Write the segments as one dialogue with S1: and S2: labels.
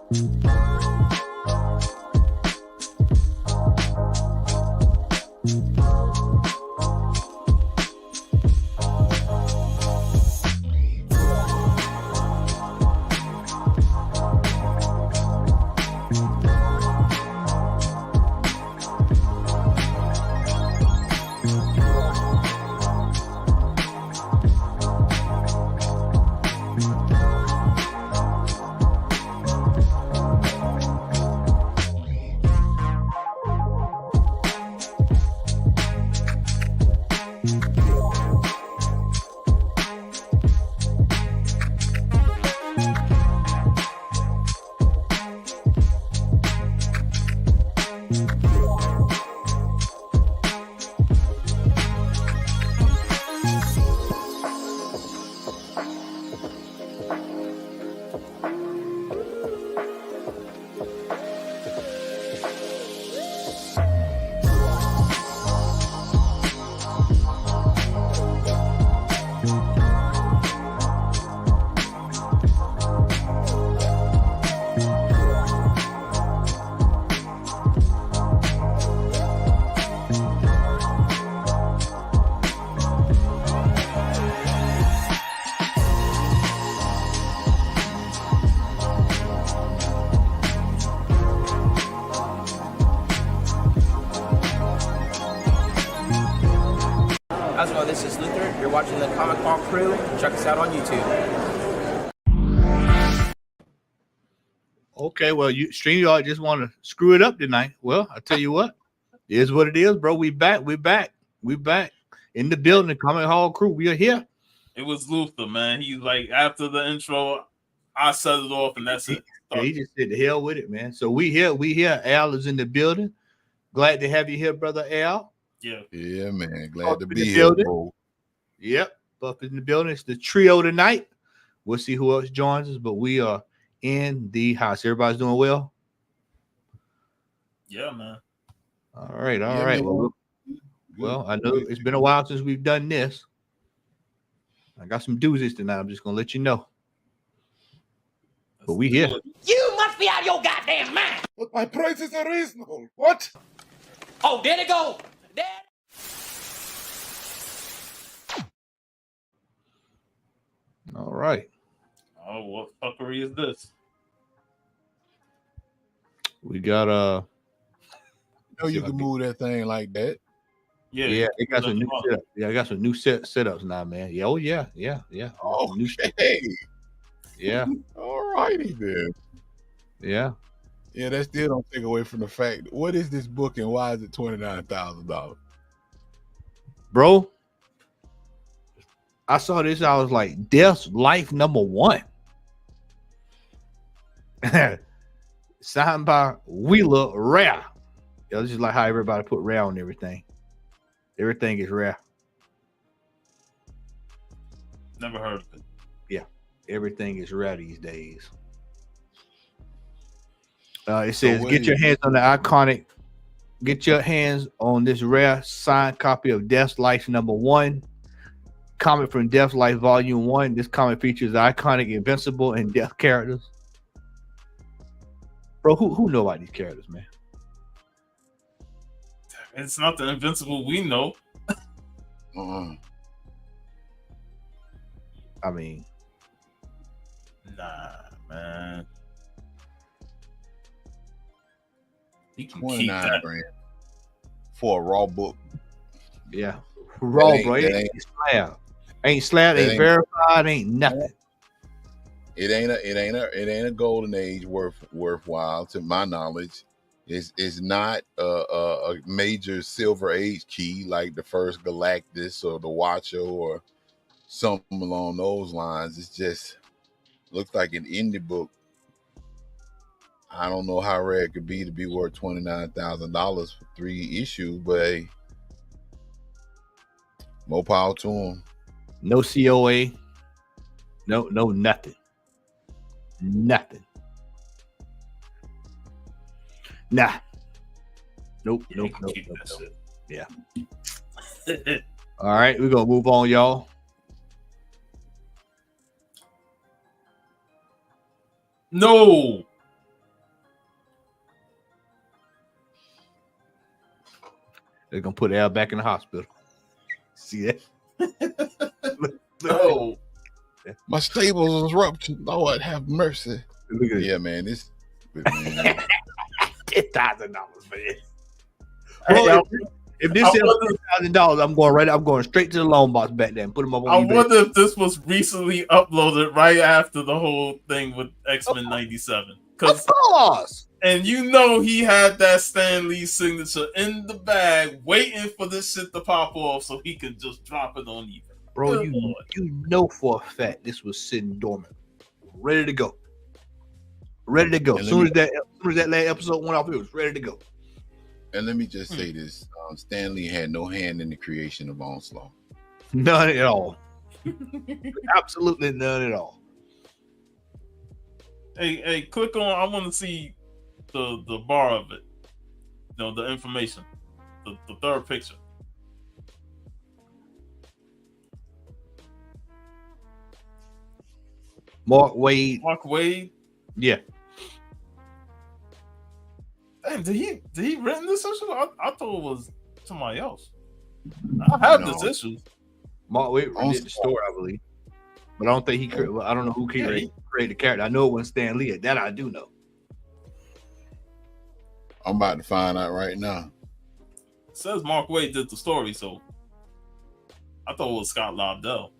S1: How's it going? This is Luther. You're watching the Comic Ball Crew. Check us out on YouTube.
S2: Okay, well, you StreamYard just want to screw it up tonight. Well, I tell you what, it is what it is, bro. We back in the building. The Comic Hall Crew, we are here.
S3: It was Luther, man. He's like, after the intro, I set it off, and that's it.
S2: Yeah, he just said the hell with it, man. So we here. Al is in the building. Glad to have you here, brother Al.
S4: Yeah, man. Glad to be here, bro.
S2: Yep, Buff is in the building. It's the trio tonight. We'll see who else joins us, but we are in the house. Everybody's doing well?
S3: Yeah, man.
S2: All right. Well, I know it's been a while since we've done this. I got some doozies tonight. I'm just gonna let you know. But we here.
S5: You must be out of your goddamn mind.
S4: But my prices are reasonable. What?
S5: Oh, there they go. There.
S2: All right.
S3: Oh, what fuckery is this?
S2: We got
S4: You can move that thing like that.
S2: Yeah, it got some new setup. Yeah, I got some new setups now, man. Yeah, yeah.
S4: Oh,
S2: new stuff. Yeah.
S4: All righty then.
S2: Yeah.
S4: Yeah, that still don't take away from the fact. What is this book and why is it $29,000?
S2: Bro, I saw this. I was like, Death's Life #1. Signed by Wheeler Rare. Yeah, this is like how everybody put rare on everything. Everything is rare.
S3: Never heard of it.
S2: Yeah, everything is rare these days. It says, get your hands on the iconic. Get your hands on this rare signed copy of Death's Life #1. Comic from Death's Life Volume 1. This comic features the iconic Invincible and Death characters. Bro, who know about these characters, man?
S3: It's not the Invincible we know.
S2: I mean,
S3: nah, man. He can
S4: 29 grand for a raw book.
S2: Yeah, raw, bro. It ain't slab, ain't verified, ain't nothing.
S4: It ain't a golden age worthwhile to my knowledge. It's not a major silver age key like the first Galactus or the Watcher or something along those lines. It's just looks like an indie book. I don't know how rare it could be to be worth $29,000 for 3 issues, but hey, more power to them.
S2: No COA. No, nothing. Nothing. Nah. Nope. Yeah. All right, we're gonna move on, y'all.
S3: No.
S2: They're gonna put Al back in the hospital. See that? Look
S3: Oh,
S4: My staples was ruptured. Lord have mercy.
S2: look at
S4: Yeah, man. This man.
S2: $10,000, man.
S3: Hey,
S2: Bro, if this
S3: I
S2: sells
S3: wonder-
S2: $10,000, I'm going straight to the loan box back there and put them up
S3: I
S2: on eBay.
S3: wonder if this was recently uploaded right after the whole thing with X-Men 97.
S2: Of course.
S3: And you know he had that Stan Lee signature in the bag waiting for this shit to pop off so he could just drop it on eBay.
S2: Bro,
S3: Good Lord.
S2: you know for a fact this was sitting dormant, ready to go. Ready to go. As soon as that last episode went off, it was ready to go.
S4: And let me just say this: Stan Lee had no hand in the creation of Onslaught.
S2: None at all. Absolutely none at all.
S3: Hey, click on. I want to see the bar of it. The information. The third picture.
S2: Mark Wade.
S3: Mark Wade.
S2: Yeah.
S3: Damn, did he written this issue? I thought it was somebody else. I have this issue.
S2: Mark Wade did the story, I believe. But I don't think I don't know who created the character. I know it wasn't Stan Lee. That I do know.
S4: I'm about to find out right now.
S3: It says Mark Wade did the story, so I thought it was Scott Lobdell.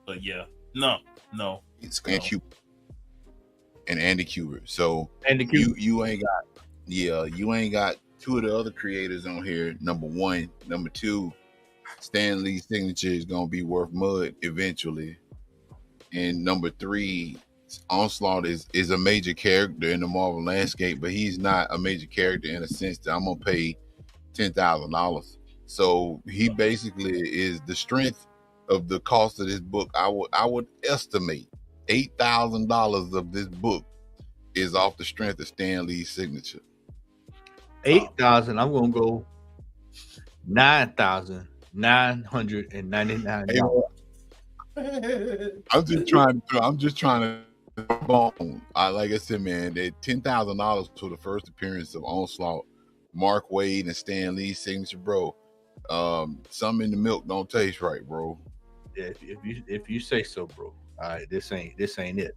S3: But yeah, no.
S4: It's and Andy Kubert. So
S2: Andy Kubert.
S4: you ain't got two of the other creators on here. Number one, number two, Stan Lee's signature is gonna be worth mud eventually. And number three, Onslaught is a major character in the Marvel landscape, but he's not a major character in a sense that I'm gonna pay $10,000. So he basically is the strength of the cost of this book. I would estimate $8,000 of this book is off the strength of Stan Lee's signature.
S2: 8,000. I'm gonna go $9,999.
S4: I'm just trying to bone. Like I said, man, that $10,000 for the first appearance of Onslaught, Mark Wade and Stan Lee's signature, bro. Something in the milk don't taste right, bro.
S2: Yeah, if you say so, bro. All right, this ain't it.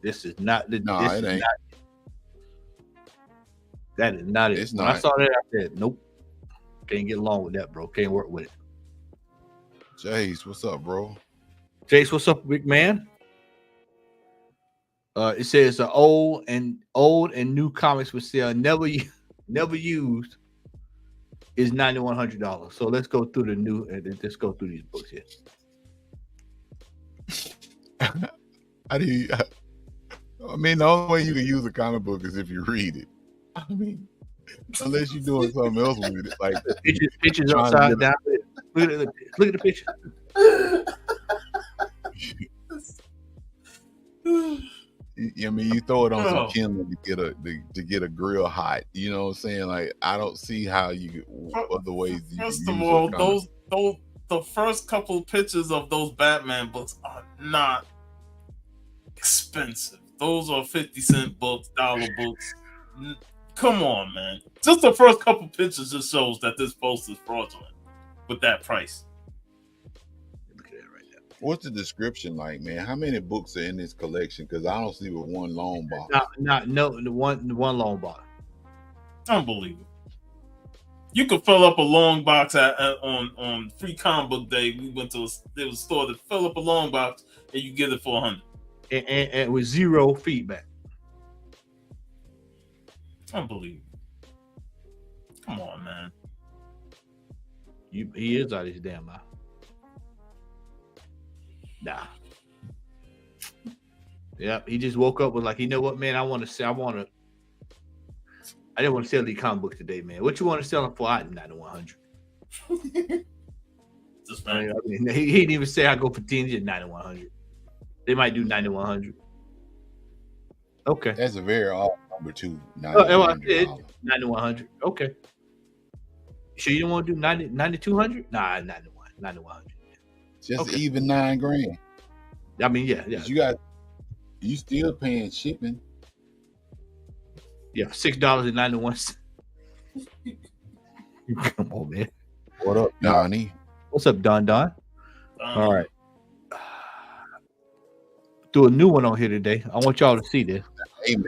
S2: This is not the.
S4: No, it ain't.
S2: That is not it.
S4: It's
S2: when
S4: not.
S2: I saw that, I said, nope. Can't get along with that, bro. Can't work with it.
S4: Jace, what's up, bro?
S2: Jace, what's up, big man? It says old and new comics for sale, never used, is $9,100. So let's go through the new. Let's go through these books here.
S4: I mean, the only way you can use a comic book is if you read it. I mean, unless you're doing something else with it, like
S2: pictures upside down. Look at the picture.
S4: I mean, you throw it on some kindling to get a grill hot. You know what I'm saying? Like, I don't see how you other ways.
S3: First of all, those the first couple pictures of those Batman books are not expensive. Those are 50-cent books, dollar books. Come on, man. Just the first couple pictures just shows that this post is fraudulent with that price.
S2: Look at that right there.
S4: What's the description like, man? How many books are in this collection? Because I don't see with one long box.
S2: The one long box.
S3: Unbelievable. You could fill up a long box on Free Comic Book Day. We went to a store to fill up a long box and you get it for $100.
S2: And with zero feedback.
S3: Unbelievable. Come on, man.
S2: He is out of his damn mouth. Nah. Yep, he just woke up with like, you know what, man? I didn't want to sell these comic books today, man. What you want to sell them for? I didn't know 100.
S3: Just
S2: I mean, he didn't even say I go for 10, just 9,100. They might do 9,100. Okay.
S4: That's a very odd number too.
S2: 9,100. Okay. Sure you don't want to do 9,200? Nah, 9,100.
S4: Just
S2: okay.
S4: Even $9,000.
S2: I mean, yeah.
S4: You still paying shipping.
S2: Yeah, $6.91. Come on, man.
S4: What up, Donnie?
S2: What's up, Don? All right. Do a new one on here today. I want y'all to see this.
S4: Hey, man.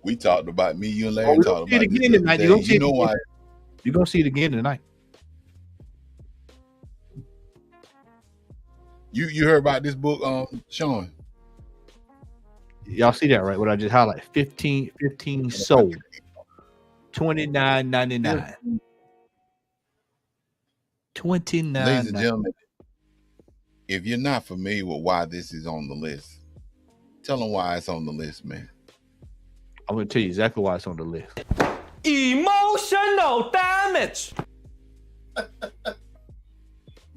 S4: We talked about me, you and Larry
S2: we
S4: talked
S2: see it
S4: about this
S2: again
S4: the
S2: tonight.
S4: other
S2: You
S4: day.
S2: gonna see
S4: You
S2: it
S4: know
S2: again.
S4: why?
S2: You're gonna see it again tonight.
S4: You heard about this book, Sean?
S2: Y'all see that, right? What I just highlighted. 15 sold. $29.99.
S4: Ladies and
S2: $29.99.
S4: gentlemen, if you're not familiar with why this is on the list, tell them why it's on the list, man.
S2: I'm gonna tell you exactly why it's on the list.
S5: Emotional damage.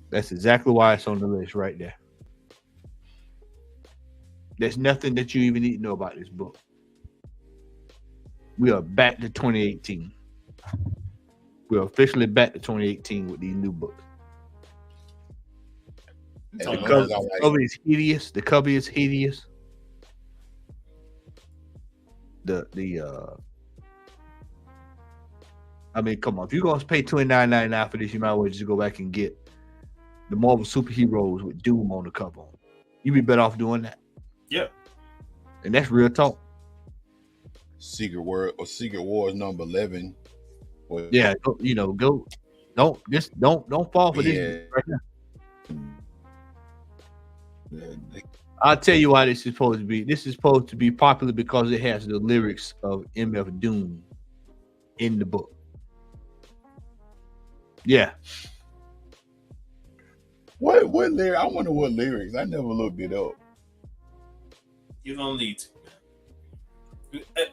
S2: That's exactly why it's on the list right there. There's nothing that you even need to know about this book. We are back to 2018. We are officially back to 2018 with these new books.
S4: And
S2: The
S4: the
S2: cover,
S4: ones I like-
S2: cover is hideous. The cover is hideous. I mean, come on. If you're gonna pay $29.99 for this, you might as well just go back and get the Marvel superheroes with Doom on the cover. You'd be better off doing that.
S3: Yeah.
S2: And that's real talk.
S4: Secret Wars number 11. Well,
S2: Yeah, you know, go. Don't fall for this right now. I'll tell you why this is supposed to be. This is supposed to be popular because it has the lyrics of MF Doom in the book. Yeah.
S4: What lyrics? I wonder what lyrics. I never looked it up.
S3: You don't need to.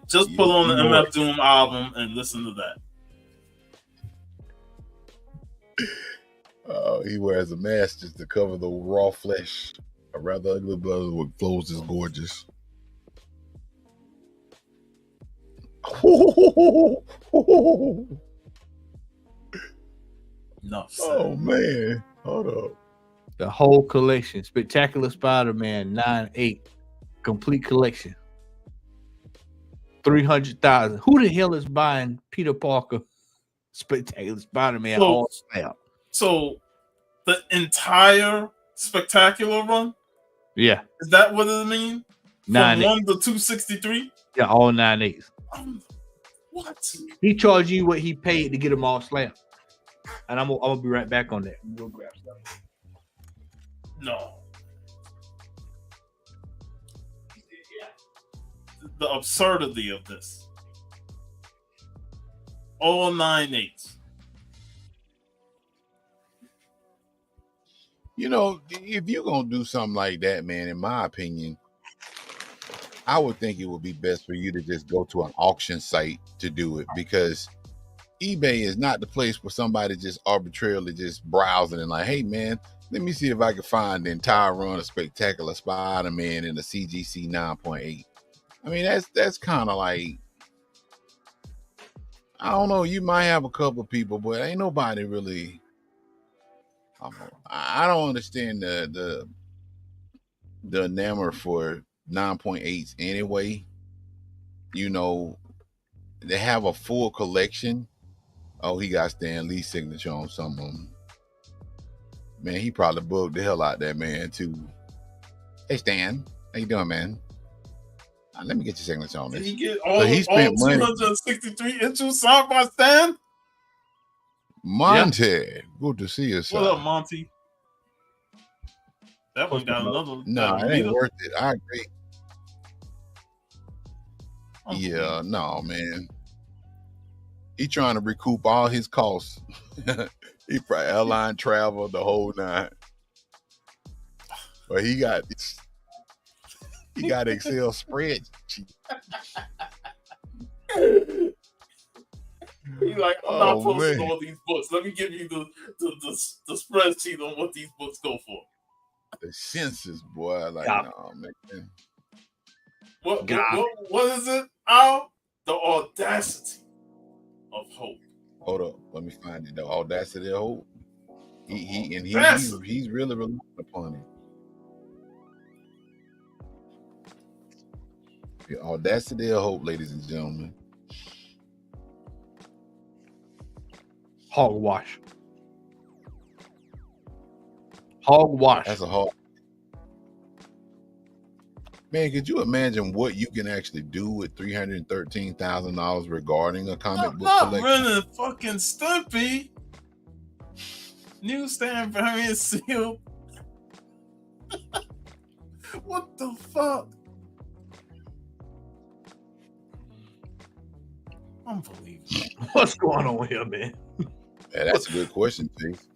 S3: Just put on the MF Doom album and listen to that.
S4: He wears a mask just to cover the raw flesh. A rather ugly brother with flows is gorgeous.
S3: No.
S4: Oh man, hold up.
S2: The whole collection. Spectacular Spider-Man 9-8. Complete collection. 300,000. Who the hell is buying Peter Parker Spectacular Spider-Man all snap?
S3: So the entire Spectacular run?
S2: Yeah.
S3: Is that what it means? From
S2: 9-8.
S3: 1 to 263?
S2: Yeah, all 9-8s.
S3: What?
S2: He charged you what he paid to get them all slapped. And I'm gonna be right back on that. We'll grab stuff.
S3: No. The absurdity of this. All 9/8.
S4: You know, if you're gonna do something like that, man, in my opinion, I would think it would be best for you to just go to an auction site to do it, because eBay is not the place for somebody just arbitrarily just browsing and like, hey man, let me see if I can find the entire run of Spectacular Spider-Man in the CGC 9.8. I mean, that's kind of like, I don't know, you might have a couple of people, but ain't nobody really. I don't understand the enamor for 9.8s anyway. You know, they have a full collection. Oh, he got Stan Lee's signature on some of them. Man, he probably bugged the hell out that man too. Hey Stan, how you doing, man? Let me get your signature on this.
S3: Did he get all,
S4: so he spent
S3: all
S4: money.
S3: 263 inches signed by Stan?
S4: Monty, good to see you, sir.
S3: What up, Monty? That one got another.
S4: No, it ain't
S3: meter.
S4: worth it. I agree.
S3: Okay.
S4: Yeah, no, man. He trying to recoup all his costs. He probably airline travel the whole nine. But he got Excel spreadsheet.
S3: He's like, I'm not posting
S4: man.
S3: all these books. Let me give you the spreadsheet on what these books go for.
S4: The census, boy. Like,
S2: Yeah.
S4: no, man.
S3: What is it? Al? The audacity of hope.
S4: Hold up. Let me find it. The audacity of hope. He's really relying upon it. The audacity of hope, ladies and gentlemen.
S2: Hogwash. Hogwash.
S4: That's a hard. Man, could you imagine what you can actually do with $313,000 regarding a comic book
S3: Not
S4: collection?
S3: running fucking Stumpy. Newsstand variant sealed. What the fuck? Unbelievable.
S2: What's going on here, man?
S4: Yeah, that's a good question, Chase.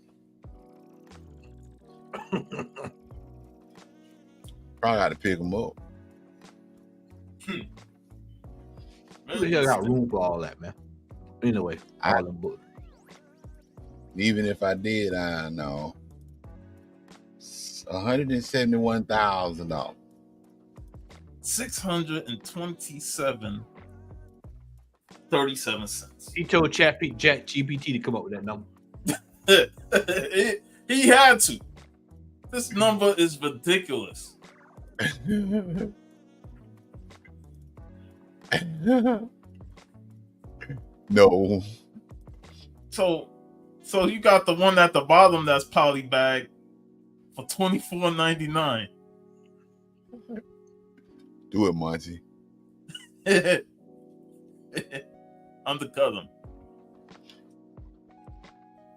S4: Probably got to pick them up.
S2: Who the hell got room for all that, man? Anyway, all them books.
S4: Even if I did, I know. $171,000.
S3: 627.37
S2: He told Chat GPT to come up with that number.
S3: he had to. This number is ridiculous.
S4: No.
S3: So you got the one at the bottom that's polybagged for $24.99.
S4: Do it, Monty.
S3: Undercut him.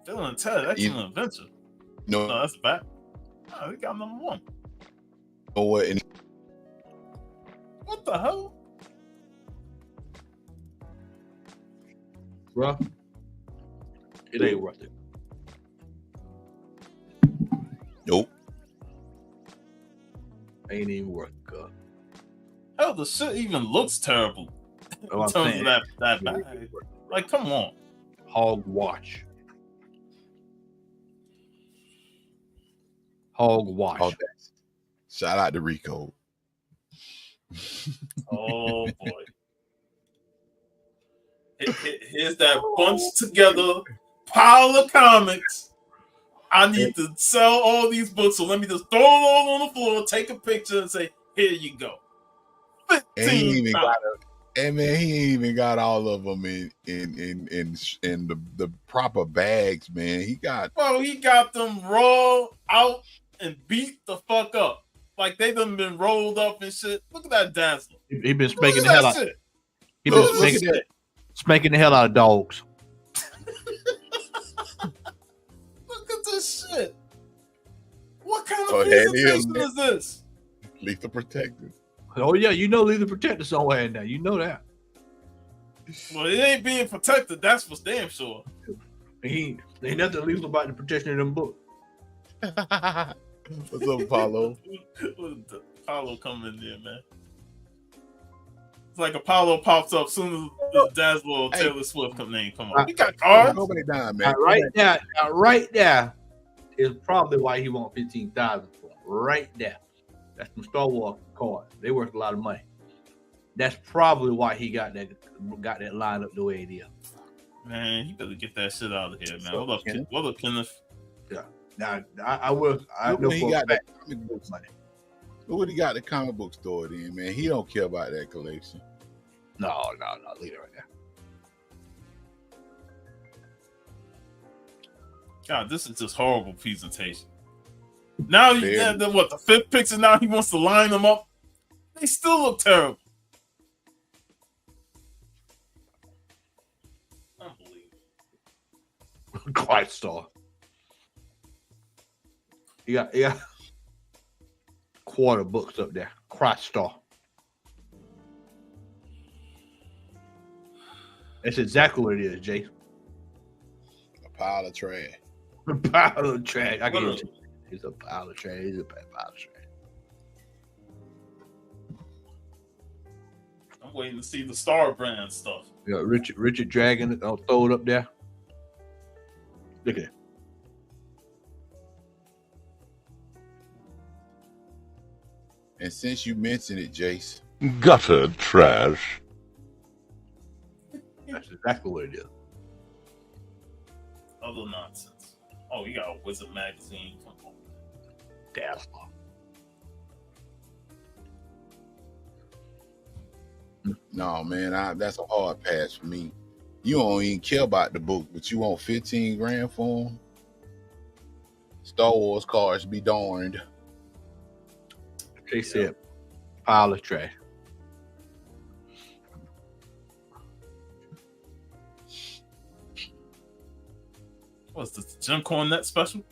S3: Bill and Ted, Excellent Adventure.
S4: No,
S3: No, that's back. Oh, we got number one.
S4: know what? And
S3: What the hell?
S2: Bro, it ain't worth it.
S4: nope.
S2: Ain't even worth it, cuz.
S3: Hell, the shit even looks terrible.
S2: That's
S3: In
S2: what
S3: terms
S2: I'm
S3: of
S2: saying.
S3: that bag. Like, come on.
S2: Hogwash. Hogwash.
S4: Oh, that's- shout out to Rico.
S3: Oh boy. Here's that bunched together pile of comics. I need to sell all these books, so let me just throw it all on the floor, take a picture, and say, "Here you go."
S4: And he ain't
S3: 15
S4: even
S3: times.
S4: got and man, he ain't even got all of them in the proper bags, man. He got
S3: Bro, he got them raw out and beat the fuck up. Like they done been rolled up and shit. Look at that dazzle.
S2: He been
S3: Look
S2: spanking
S3: at
S2: the hell
S3: that
S2: out.
S3: shit.
S2: He been
S4: look at
S2: spanking,
S4: that.
S2: spanking the hell out of dogs.
S3: Look at this shit. What kind
S4: Oh,
S3: of
S4: hell yeah,
S3: presentation
S4: man.
S3: is this?
S4: Lethal Protector.
S2: Oh yeah, you know Lethal Protector somewhere in there. You know that.
S3: Well, it ain't being protected. That's for damn sure.
S2: Ain't nothing lethal about the protection of them books.
S4: What's up, Apollo?
S3: Apollo coming in there, man. It's like Apollo pops up soon as Dazzler or
S4: Hey.
S3: Taylor Swift come on. We got cards.
S4: Go back down, man.
S2: Right there is probably why he want 15,000 for it. Right there. That's some Star Wars cards. They worth a lot of money. That's probably why he got that lined up the way it is.
S3: Man, you better get that shit out of here, man.
S2: So, Kenneth?
S3: What up, Kenneth?
S2: Now I know
S4: Look when he
S2: for a
S4: got
S2: fact.
S4: that comic book money. Look what he got the comic book store in, man. He don't care about that collection.
S2: No, leave it right there.
S3: God, this is just horrible presentation. Now the fifth picture? Now he wants to line them up. They still look terrible. Unbelievable.
S2: Quiet Star. Yeah. Quarter books up there. Quiet Star. That's exactly what it is, Jay.
S4: A pile of trash.
S2: A pile of trash. I can hear it. It's a pile of trash. It's a pile of trash.
S3: I'm waiting to see the Star Brand stuff.
S2: Yeah, Richard Dragon. I'll throw it up there. Look at it.
S4: And since you mentioned it, Jace,
S6: Gutter trash.
S2: That's exactly what it is.
S3: Other nonsense. Oh, you got a Wizard magazine. Come on.
S2: Dazzler.
S4: no, man, that's a hard pass for me. You don't even care about the book, but you want 15 grand for them? Star Wars cards be darned.
S2: They said pile of trash.
S3: What's this, Jim Cornette special?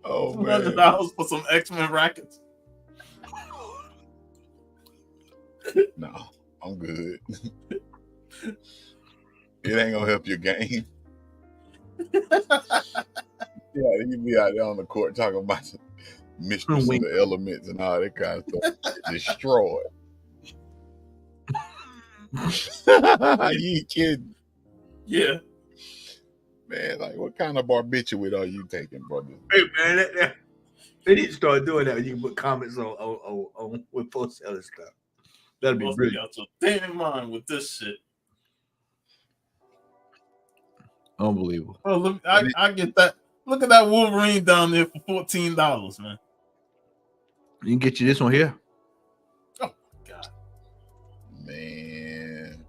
S4: Oh man,
S3: $200 for some X-Men rackets.
S4: no, I'm good. It ain't gonna help your game. Yeah, you be out there on the court talking about the mistress of the elements and all that kind of stuff. Destroyed. You ain't kidding.
S3: Yeah.
S2: Man,
S4: Like, what kind of barbiturate are you taking, brother?
S2: hey man, they need to start doing that. You can put comments on with post selling stuff. That'd be
S3: Must
S2: brilliant.
S3: be out your damn mind with this shit.
S2: Unbelievable.
S3: Oh, look, I get that. Look at that Wolverine down there for $14, man.
S2: You can get you this one here.
S3: Oh God,
S4: Man.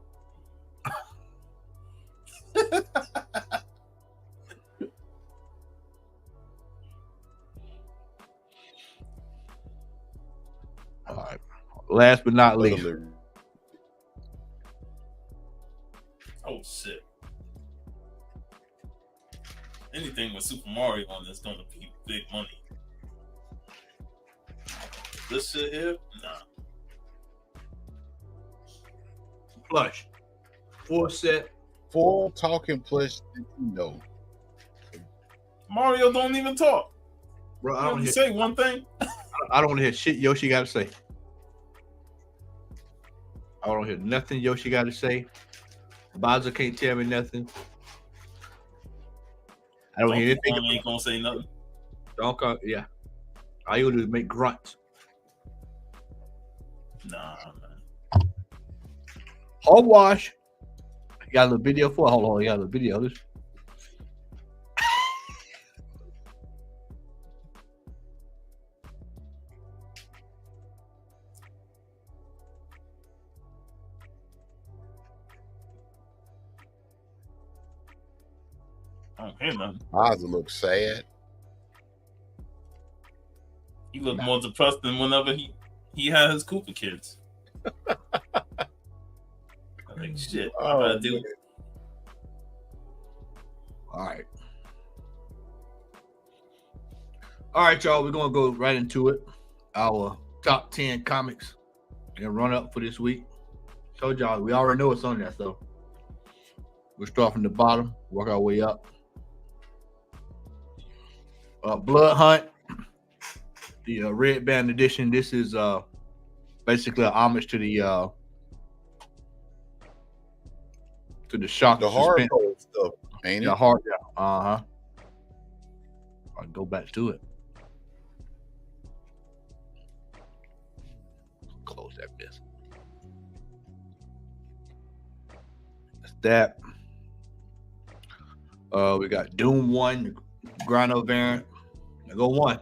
S2: All right. Last but not least,
S3: oh shit. Anything with Super Mario on this gonna be big money. This shit here, nah.
S2: plush, 4 set.
S4: 4 talking plush Nintendo.
S3: Mario don't even talk.
S2: Bro,
S3: I don't say one thing.
S2: I don't want to hear shit Yoshi got to say. I don't hear nothing Yoshi got to say. Bowser can't tell me nothing. I don't hear anything.
S3: Kong ain't gonna say nothing.
S2: Donkey Kong, yeah. All you gonna do is make grunts.
S3: Nah, man.
S2: Hogwash. You got a little video for it? Hold on, you got a little video. This.
S3: I don't hear nothing.
S4: Bowser looks sad.
S3: He looked more depressed than whenever he had his Cooper kids. I think shit. I gotta do.
S2: All right. All right, y'all. We're gonna go right into it. Our top 10 comics and run up for this week. Told y'all we already know what's on there, so we'll start from the bottom, work our way up. Blood Hunt, the red band edition. This is basically an homage to the shock,
S4: The hardcore stuff, ain't it?
S2: the hard, yeah. I'll go back to it. Close that mess. That's that. We got Doom 1, Grano variant. I go 1.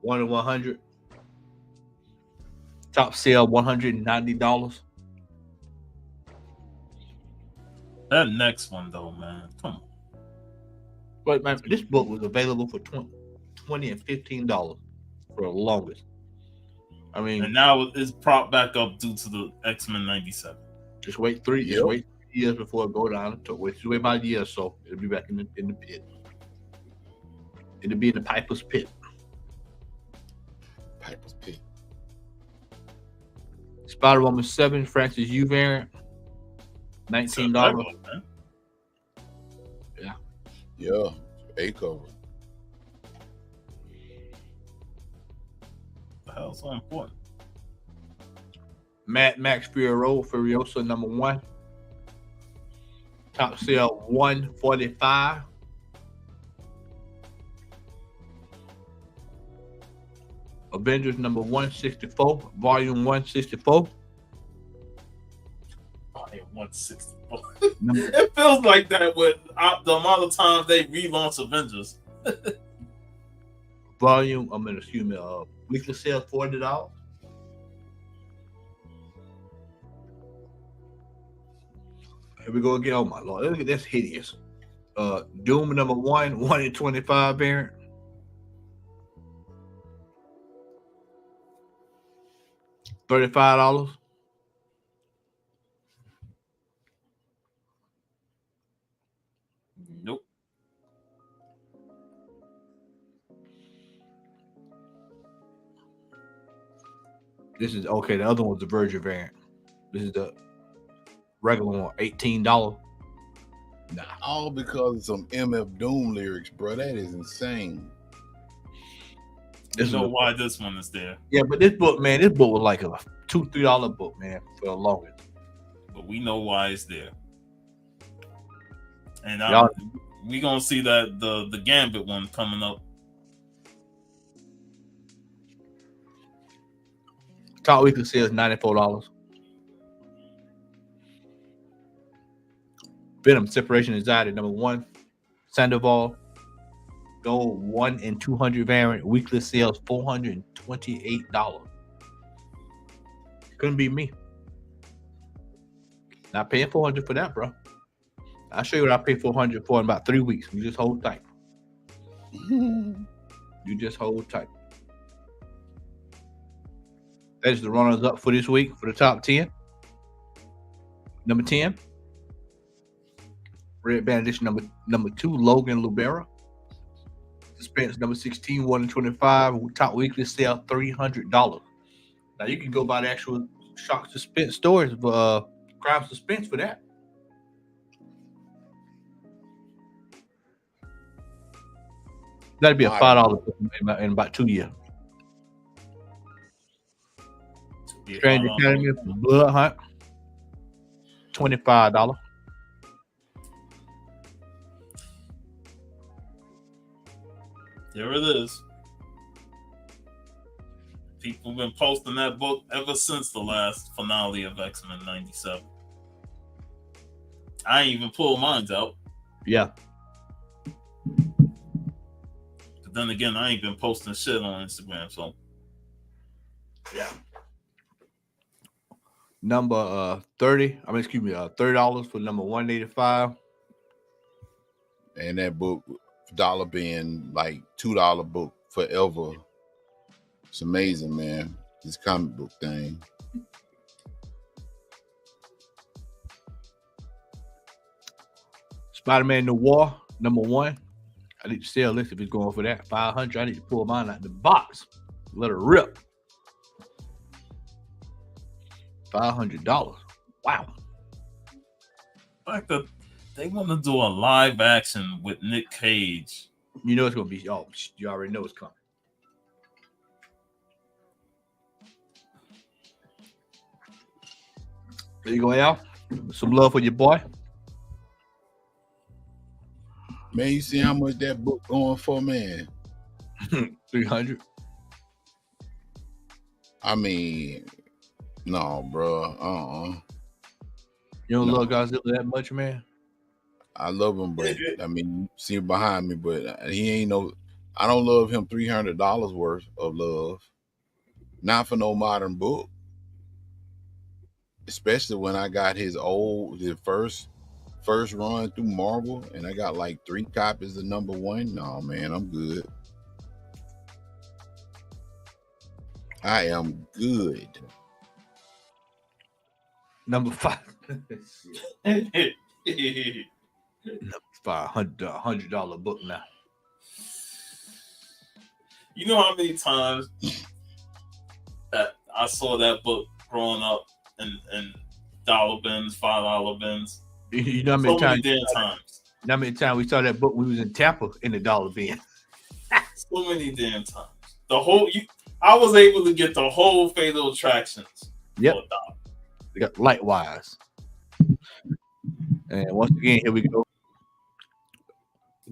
S2: 1 to 100. Top sale $190.
S3: That next one though, man. Come on.
S2: But man, this book was available for $20 and $15 for the longest. I mean,
S3: And now it's propped back up due to the X-Men 97.
S2: just wait 3
S4: Yep.
S2: years before it go down. Wait about a year or so. It'll be back in the pit. It'll be in the Piper's Pit.
S4: Piper's Pit.
S2: Spider-Woman 7, Francis U variant. $19.
S3: Regular, man.
S4: Yeah, A cover.
S3: The hell's so important?
S2: Mad Max Furiosa number 1. Top sale $145. Avengers number 164, volume 164.
S3: Oh, they 164.
S2: Number,
S3: It feels like that with the amount of times they relaunch Avengers.
S2: volume, excuse me, weekly sale $40. Here we go again. Oh my lord, look at that's hideous. Doom number 1 in 25 variant. $35.
S3: Nope.
S2: This is okay. The other one's the Virgin variant. This is the regular one, $18. Nah.
S4: All because of some MF Doom lyrics, bro. That is insane.
S3: You know why this one is there.
S2: Yeah, but this book was like a $2-3 book, man, for the longest.
S3: But we know why it's there. And we gonna see that the Gambit one coming up.
S2: Top weekly sales $94. Venom Separation Anxiety number 1. Sandoval Gold 1 in 200 variant weekly sales $428. Couldn't be me. Not paying $400 for that, bro. I'll show you what I paid $400 for in about 3 weeks. You just hold tight. You just hold tight. That's the runners up for this week for the top 10. Number 10. Red Band Edition number 2, Logan Lubera. Suspense number 16, 1 in 25. Top weekly sale $300. Now you can go buy the actual Shock Suspense stores of Crime Suspense for that. That'd be a $5 in about 2 years. Strange Academy Blood Hunt, $25.
S3: There it is. People have been posting that book ever since the last finale of X-Men 97. I ain't even pulled mine out.
S2: Yeah.
S3: But then again, I ain't been posting shit on Instagram, so.
S2: Yeah. Number $30 for number 185.
S4: And that book, dollar being like $2 book forever. It's amazing, man. This comic book thing.
S2: Spider-Man Noir number 1. I need to sell this if it's going for that. $500. I need to pull mine out the box. Let her rip. $500. Wow.
S3: The fact that they want to do a live action with Nick Cage.
S2: You know it's going to be, you already know it's coming. There you go, Al. Some love for your boy.
S4: Man, you see how much that book going for, man?
S2: 300.
S4: I mean, no, bro.
S2: You don't love Godzilla that much, man?
S4: I love him, but I mean, you see him behind me, but he ain't no. I don't love him $300 worth of love. Not for no modern book. Especially when I got his first run through Marvel, and I got like 3 copies of number 1. No, man, I'm good. I am good.
S2: Number 5. Number 5, $100 book now.
S3: You know how many times that I saw that book growing up in dollar bins, $5 bins?
S2: You know how many times? You know how many times we saw that book? We was in Tampa in the dollar bin.
S3: So many damn times. I was able to get the whole Fatal Attractions.
S2: Yep. We got Lightwise. And once again, here we go.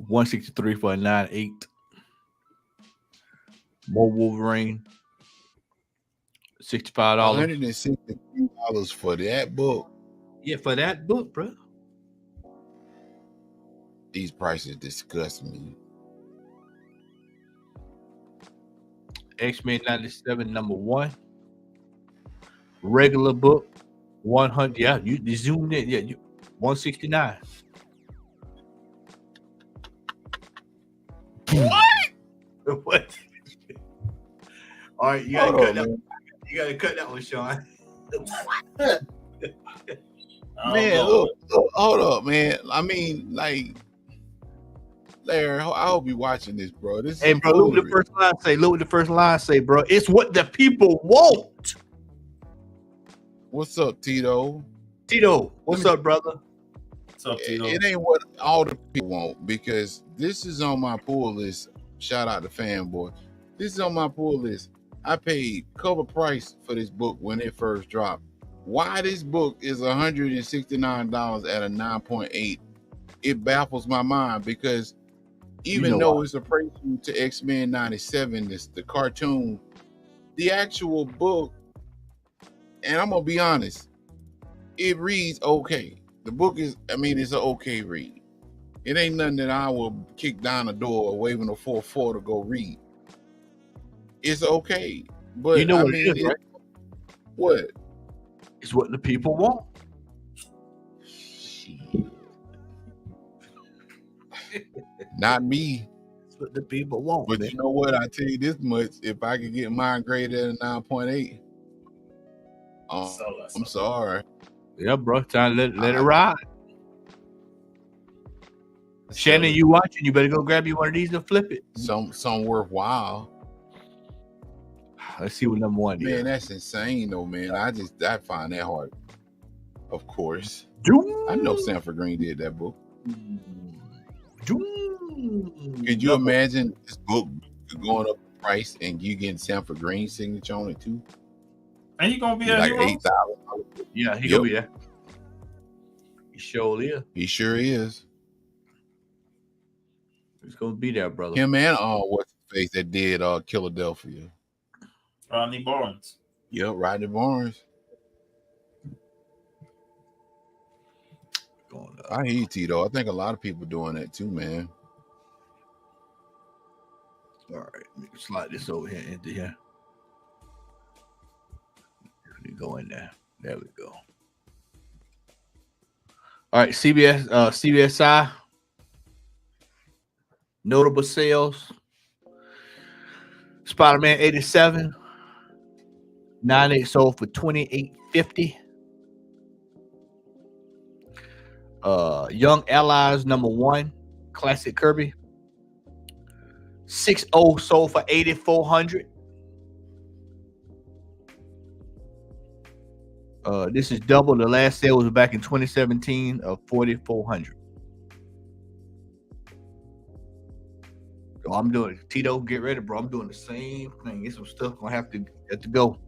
S2: 163 for a 9.8. More Wolverine. $65.
S4: $163 for that book.
S2: Yeah, for that book, bro.
S4: These prices disgust me.
S2: X-Men 97 number 1. Regular book 100. Yeah, you zoomed in. Yeah, $169. What? All right, you gotta
S4: Hold
S2: cut
S4: on,
S2: that.
S4: man.
S2: You gotta cut that one, Sean.
S4: Man, look, hold up, man. I mean, like, Larry, I hope you watching this, bro. This
S2: Hey,
S4: is
S2: bro, look what the
S4: foolery.
S2: first line say. Look what the first line say, bro. It's what the people want.
S4: What's up, Tito?
S2: Tito, what's up, brother?
S3: What's up, Tito?
S4: It ain't what all the people want because this is on my pull list. Shout out to Fanboy. This is on my pull list. I paid cover price for this book when it first dropped. Why this book is $169 at a 9.8? It baffles my mind because even though it's a prequel to X-Men 97, this the cartoon, the actual book, and I'm gonna be honest, it reads okay. The book is, I mean, it's an okay read. It ain't nothing that I will kick down the door or waving a 4-4 to go read. It's okay, but
S2: You know
S4: I
S2: what
S4: mean,
S2: it is, right?
S4: What?
S2: It's what the people want.
S4: Not me.
S2: It's what the people want.
S4: But
S2: man.
S4: you know what? I tell you this much: if I could get mine graded at a 9.8, I'm sorry.
S2: Yeah, bro. Time to let it ride. Shannon, you watching? You better go grab you one of these and flip it.
S4: Some worthwhile.
S2: Let's see what number one is.
S4: Man, that's insane though, man. I find that hard. Of course. I know Sanford Green did that book. Could you imagine this book going up in price and you getting Sanford Green's signature on it too?
S3: And he gonna be
S4: like
S3: $8,000.
S2: Yeah, he gonna be there. He sure is.
S4: He sure is.
S2: He's gonna be there, brother.
S4: Him and what's the face that did Philadelphia?
S3: Rodney Barnes.
S4: Yep, Rodney Barnes. I hear you, Tito. I think a lot of people doing that too, man.
S2: All right, let me slide this over here into here. Let me go in there. There we go. All right, CBSI. Notable sales. Spider-Man 87. 9.8 sold for $28.50. Young Allies #1, Classic Kirby. 6.0 sold for $8,400. This is double. The last sale was back in 2017 of $4,400. So I'm doing Tito. Get ready, bro. I'm doing the same thing. Get some stuff. Gonna have to go.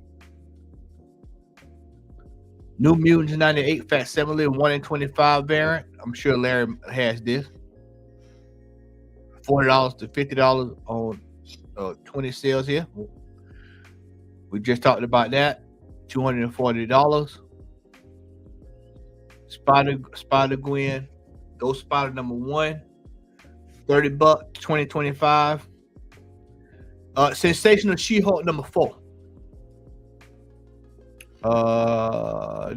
S2: New Mutants 98 facsimile 1 in 25 variant. I'm sure Larry has this. $40 to $50 on 20 sales here. We just talked about that. $240. Spider-Gwen, Ghost Spider #1, $30, 2025. Sensational She-Hulk #4.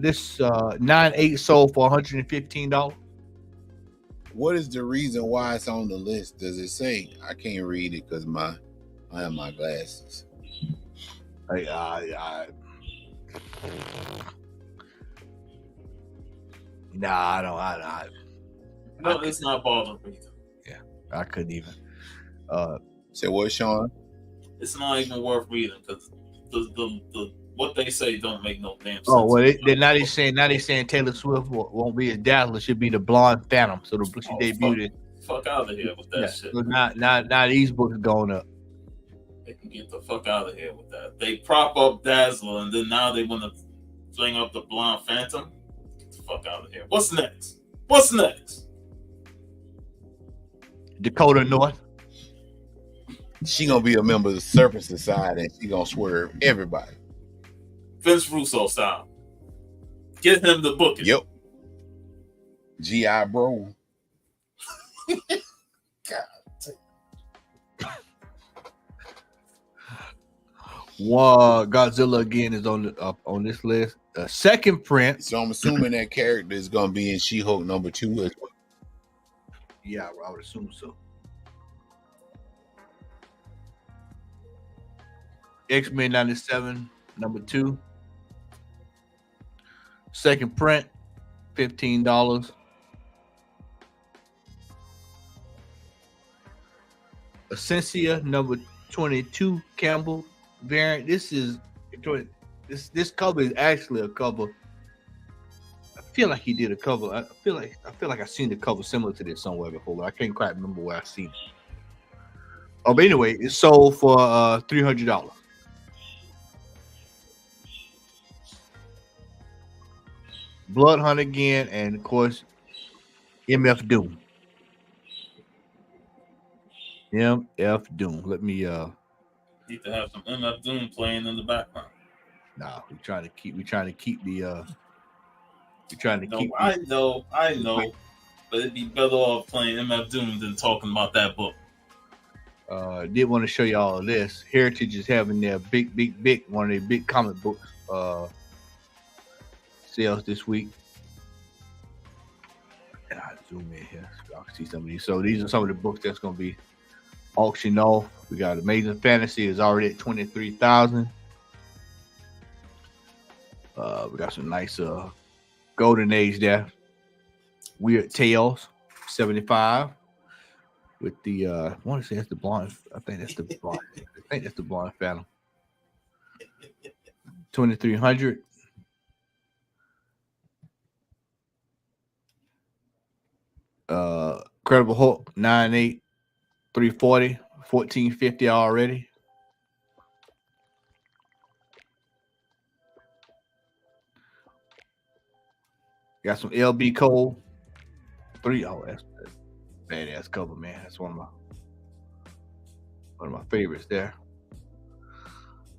S2: This 9.8 sold for $115.
S4: What is the reason why it's on the list? Does it say? I can't read it because I have my glasses.
S2: Nah, I don't.
S3: No, it's not bothering me.
S2: Yeah, I couldn't even.
S4: Say what, Sean?
S3: It's not even worth reading because the what they say don't make no damn sense.
S2: Oh well, now they saying Taylor Swift won't be as Dazzler. Should be the Blonde Phantom. So she debuted.
S3: Fuck out of here with that shit.
S2: So now these books are going up.
S3: They can get the fuck out of here with that. They prop up Dazzler and then now they want to fling up the Blonde Phantom. Get the fuck out of here. What's next?
S2: Dakota North.
S4: She gonna be a member of the Serpent Society and she gonna swerve everybody.
S3: Vince Russo style. Get him the book.
S4: Yep. G.I. Bro.
S2: Godzilla again is on this list. The second print.
S4: So I'm assuming that character is gonna be in She-Hulk #2 as well.
S2: Yeah, I would assume so. X-Men 97 #2. Second print, $15. Essentia #22 Campbell variant. This cover is actually a cover. I feel like he did a cover. I feel like I've seen the cover similar to this somewhere before, but I can't quite remember where I've seen it. Oh, but anyway, it sold for $300. Blood Hunt again, and of course, MF Doom. MF Doom. Let me
S3: Need to have some MF Doom playing in the background.
S2: Nah, we're trying to keep the
S3: I know, but it'd be better off playing MF Doom than talking about that book.
S2: Did want to show you all of this. Heritage is having their big one of their big comic books sales this week. And I zoom in here so y'all can see some of these. So these are some of the books that's going to be auctioned off. We got Amazing Fantasy is already at $23,000. We got some nice Golden Age there. Weird Tales, $75. With the I want to say that's the blonde. I think that's the blonde. Phantom. $2,300. Incredible Hulk 9.8, $340, $1,450 already. Got some LB Cole 3. Oh, that's badass cover, man. That's one of my favorites there.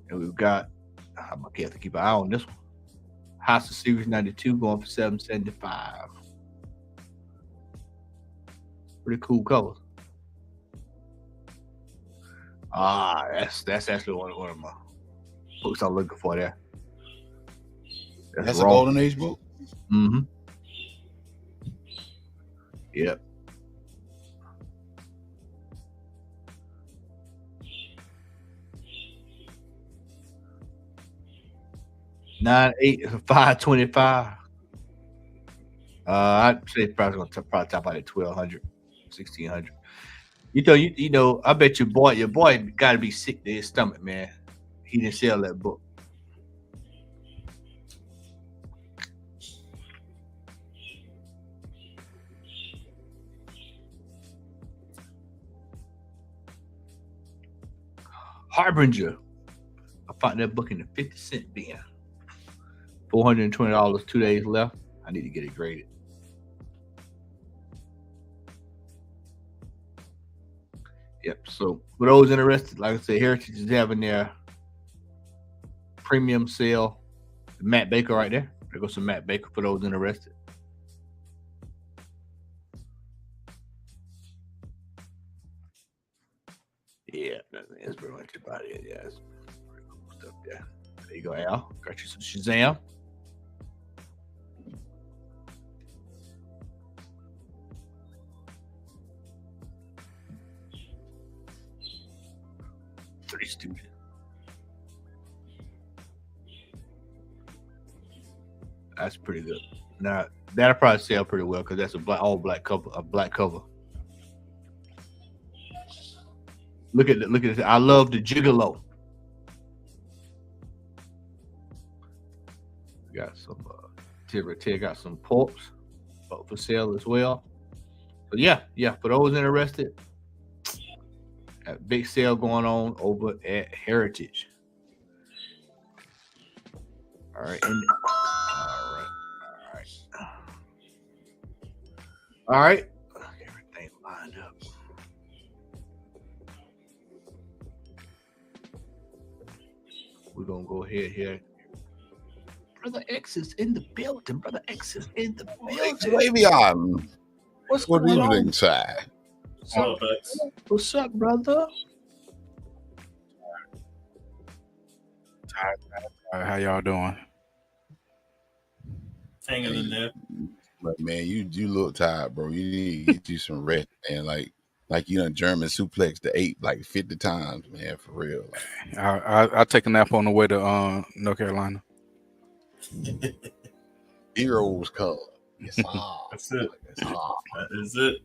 S2: And we've got, I have to keep an eye on this one. House of Series 92 going for $775. Pretty cool cover. That's actually one of my books I'm looking for there.
S4: That's a Golden Age book.
S2: Mm-hmm. Yep. $9.8 $525. I'd say probably gonna top out at $1,200, $1,600. You know, I bet your boy got to be sick to his stomach, man. He didn't sell that book. Harbinger. I found that book in the 50-cent bin. $420, 2 days left. I need to get it graded. Yep. So for those interested, like I said, Heritage is having their premium sale. Matt Baker right there. There goes some Matt Baker for those interested. Yeah, that's pretty much about it. Yeah, it's pretty cool stuff there. There you go, Al. Got you some Shazam. Three Stooges. That's pretty good. Now that'll probably sell pretty well because that's all black cover. A black cover. Look at this. I love the Gigolo. We got some Tig got some pulps up for sale as well. But yeah. For those interested, a big sale going on over at Heritage. All right. All right. Everything lined up. We're gonna go ahead here. Brother X is in the building. Brother X is in the building. What's going on?
S4: Evening side.
S2: What's up, brother?
S7: How y'all doing?
S3: hanging in there.
S4: But man, you look tired, bro. You need to get you some rest, man. Like you done German suplex the 8 like 50 times, man, for real. Like,
S7: I'll take a nap on the way to North Carolina.
S4: heroes come. It's hard.
S3: That's it.
S4: It's hard.
S3: That is it.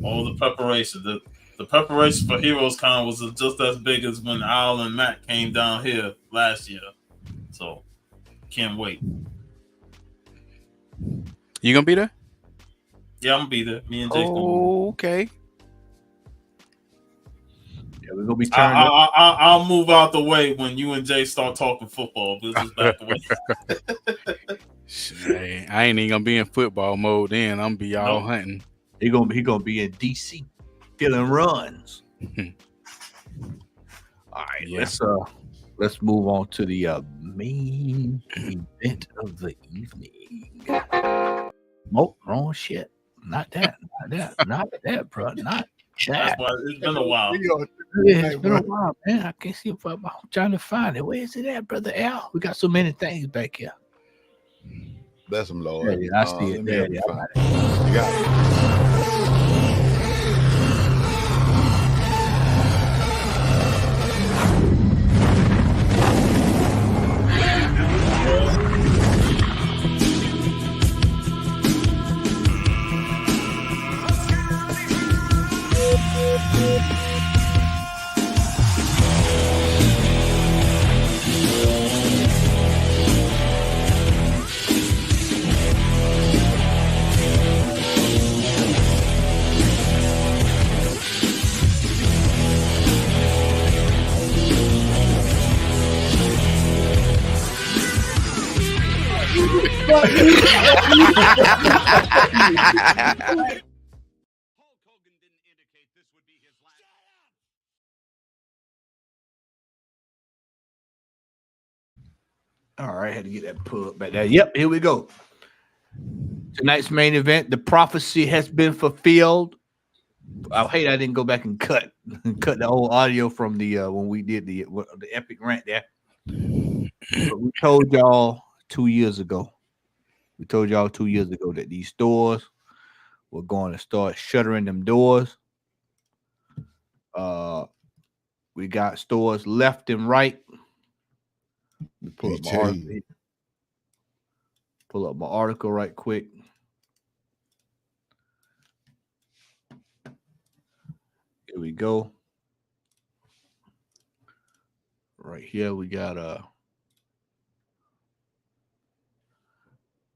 S3: All the preparation. The preparation for Heroes Con was just as big as when Al and Matt came down here last year. So can't wait.
S7: You gonna be there?
S3: Yeah, I'm gonna be there. Me and Jake.
S7: Okay.
S2: Yeah, we're gonna be turning up.
S3: I'll move out the way when you and Jay start talking football. We'll just back away.
S7: Hey, I ain't even gonna be in football mode then. I'm gonna be all hunting.
S2: He gonna be in DC, filling runs. All right,
S7: Yeah.
S2: let's move on to the main event of the evening. Oh, wrong shit. Not that, bro. Not
S3: That's
S2: that.
S3: why it's been a while.
S2: Yeah, it's been a while, man. I can't see if I'm trying to find it. Where is it at, brother Al? We got so many things back here.
S4: Bless him, Lord.
S2: Yeah, I see it.
S4: Let me
S2: Yeah,
S4: help you find it. You got it.
S2: All right, had to get that pulled back there. Yep, here we go. Tonight's main event, the prophecy has been fulfilled. I hate I didn't go back and cut the whole audio from the when we did the epic rant there. But we told y'all 2 years ago. That these stores were going to start shuttering them doors. We got stores left and right. Let me pull up my article right quick. Here we go. Right here we got a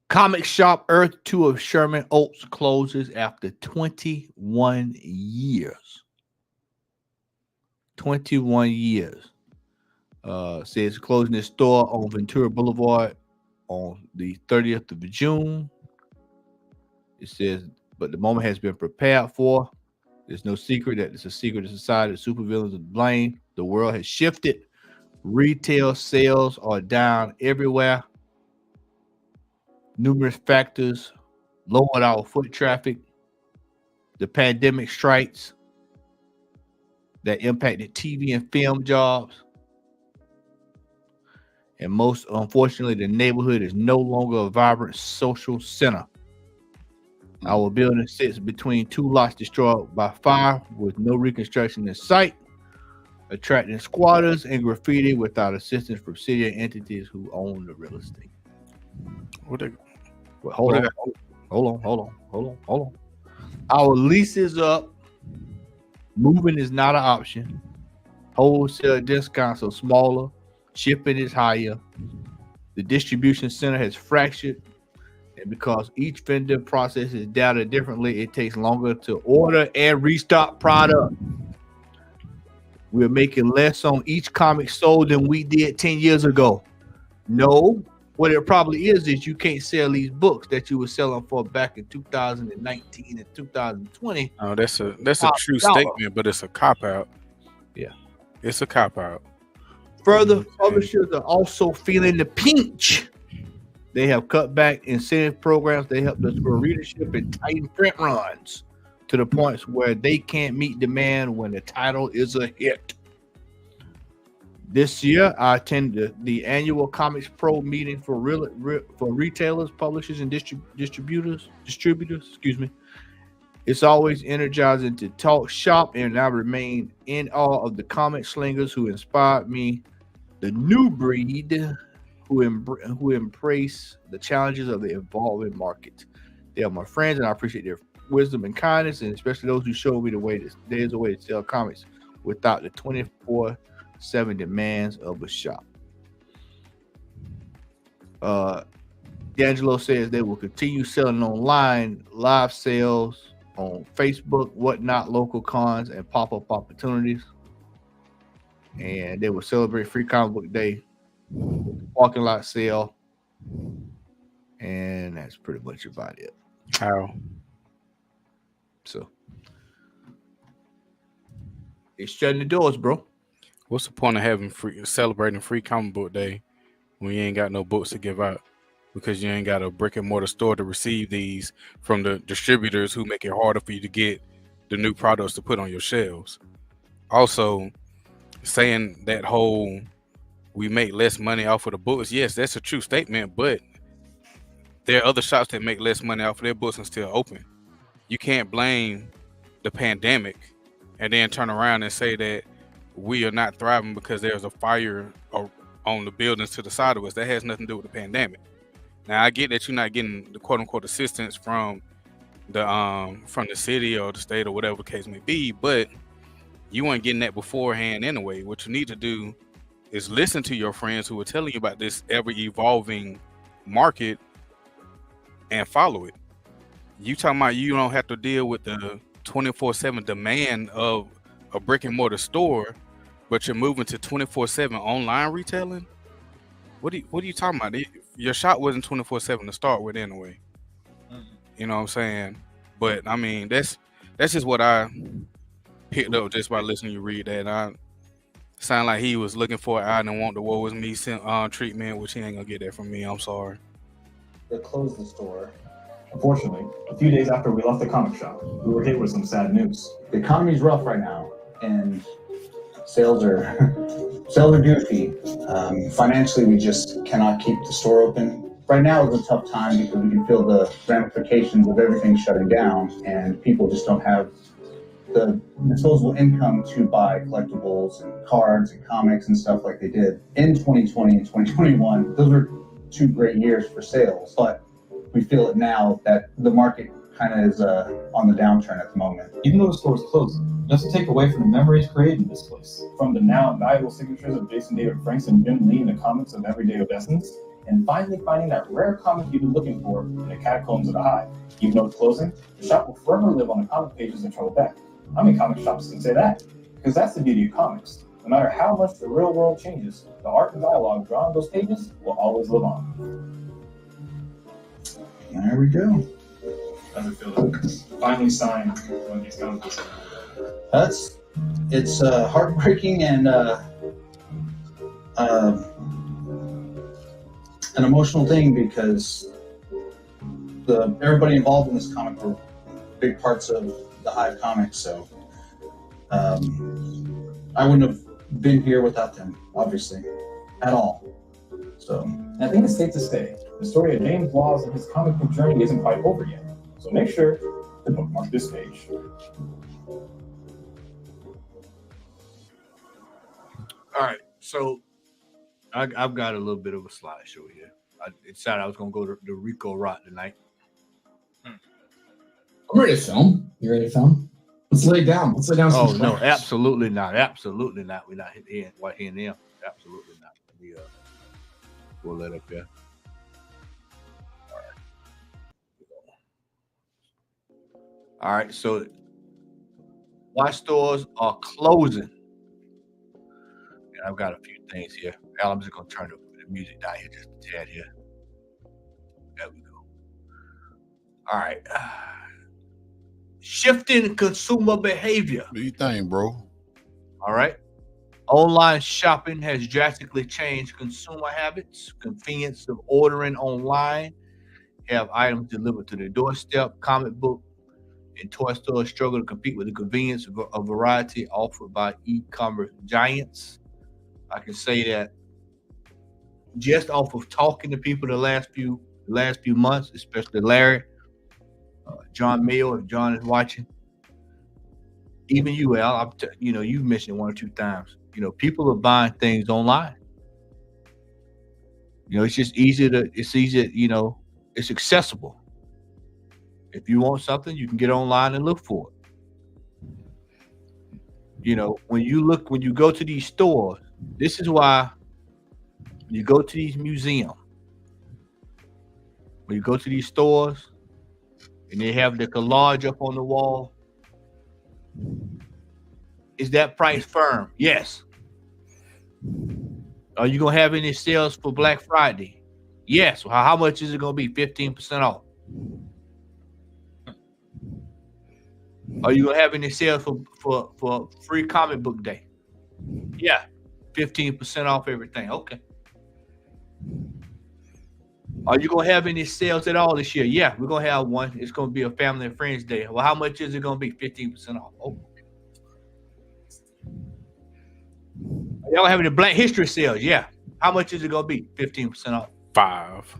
S2: comic shop Earth 2 of Sherman Oaks closes after 21 years. 21 years. Says closing its store on Ventura Boulevard on the 30th of June. It says, but the moment has been prepared for. There's no secret that it's a secret society of supervillains and blame. The world has shifted. Retail sales are down everywhere. Numerous factors lowered our foot traffic. The pandemic strikes that impacted TV and film jobs. And most unfortunately, the neighborhood is no longer a vibrant social center. Our building sits between two lots destroyed by fire with no reconstruction in sight, attracting squatters and graffiti without assistance from city entities who own the real estate. Hold on. Our lease is up. Moving is not an option. Wholesale discounts are smaller. Shipping is higher. The distribution center has fractured. And because each vendor processes data differently, it takes longer to order and restock product. We're making less on each comic sold than we did 10 years ago. No, what it probably is you can't sell these books that you were selling for back in 2019 and 2020.
S7: Oh, that's a true statement, but it's a cop-out.
S2: Yeah.
S7: It's a cop-out.
S2: Further, publishers are also feeling the pinch. They have cut back incentive programs. They help us grow readership and tighten print runs to the points where they can't meet demand when the title is a hit. This year, I attended the annual Comics Pro meeting for retailers, publishers, and distributors. Excuse me. It's always energizing to talk shop, and I remain in awe of the comic slingers who inspired me, the new breed who embrace the challenges of the evolving market. They are my friends, and I appreciate their wisdom and kindness, and especially those who show me the way that there's a way to sell comics without the 24/7 demands of a shop. D'Angelo says they will continue selling online, live sales on Facebook, whatnot, local cons, and pop-up opportunities. And they will celebrate Free Comic Book Day, parking lot sale, and that's pretty much about it.
S7: How?
S2: So they're shutting the doors, bro.
S7: What's the point of having celebrating Free Comic Book Day when you ain't got no books to give out? Because you ain't got a brick and mortar store to receive these from the distributors who make it harder for you to get the new products to put on your shelves. Also, saying that whole we make less money off of the books, yes, that's a true statement, but there are other shops that make less money off of their books and still open. You can't blame the pandemic and then turn around and say that we are not thriving because there's a fire on the buildings to the side of us. That has nothing to do with the pandemic. Now, I get that you're not getting the quote unquote assistance from the city or the state or whatever the case may be, but you weren't getting that beforehand anyway. What you need to do is listen to your friends who are telling you about this ever evolving market and follow it. You talking about you don't have to deal with the 24/7 demand of a brick and mortar store, but you're moving to 24/7 online retailing? What are you talking about? Your shop wasn't 24/7 to start with anyway. You know what I'm saying? But I mean, that's just what I picked up just by listening to you read that. I sound like he was looking for I don't want the woe is me treatment, which he ain't gonna get that from me. I'm sorry.
S8: They closed the store. Unfortunately, a few days after we left the comic shop, we were hit with some sad news. The economy's rough right now, and sales are goofy. Financially, we just cannot keep the store open. Right now is a tough time because we can feel the ramifications of everything shutting down, and people just don't have the disposable income to buy collectibles and cards and comics and stuff like they did in 2020 and 2021. Those were 2 great years for sales, but we feel it now that the market kind of is on the downturn at the moment.
S9: Even though the store is closing, it doesn't take away from the memories created in this place.
S8: From the now invaluable signatures of Jason David Franks and Jim Lee in the comics of Everyday Odessans, and finally finding that rare comic you've been looking for in the catacombs of the Hive. Even though it's closing, the shop will forever live on the comic pages of Trouble Beck. How many comic shops can say that? Because that's the beauty of comics. No matter how much the real world changes, the art and dialogue drawn on those pages will always live on.
S9: There we go.
S8: How's it feel to finally sign one of these comics?
S9: It's heartbreaking and an emotional thing because everybody involved in this comic were big parts of the Hive comics, so I wouldn't have been here without them, obviously, at all. So
S8: I think it's safe to say the story of James Laws and his comic book journey isn't quite over yet. So make sure to bookmark this page.
S2: All right, so I've got a little bit of a slideshow here. I decided I was gonna go to the Rico route tonight.
S10: I'm ready to film. You ready to film? Let's lay down. Let's lay down some
S2: Oh no,
S10: tracks.
S2: absolutely not. Absolutely not. We're not hearing them. Absolutely not. Let me pull that up there. All right. So watch stores are closing. And I've got a few things here. I'm just gonna turn the music down here just a tad here. There we go. All right. Shifting consumer behavior.
S4: What do you think, bro?
S2: All right. Online shopping has drastically changed consumer habits. Convenience of ordering online, have items delivered to the doorstep. Comic book and toy stores struggle to compete with the convenience of a variety offered by e-commerce giants. I can say that just off of talking to people the last few months, especially Larry, John Mayo, if John is watching, even you, Al, you mentioned it 1 or 2 times. People are buying things online. It's just it's accessible. If you want something, you can get online and look for it. When you go to these stores, this is why you go to these museums. When you go to these stores and they have the collage up on the wall, is that price firm? Yes. Are you gonna have any sales for Black Friday? Yes. Well, how much is it gonna be? 15% off. Are you gonna have any sales for free comic book day? Yeah, 15% off everything. Okay. Are you gonna have any sales at all this year? Yeah, we're gonna have one. It's gonna be a family and friends day. Well, how much is it gonna be? 15% off. Oh. Y'all having the Black History sales? Yeah. How much is it gonna be? 15% off.
S7: 5.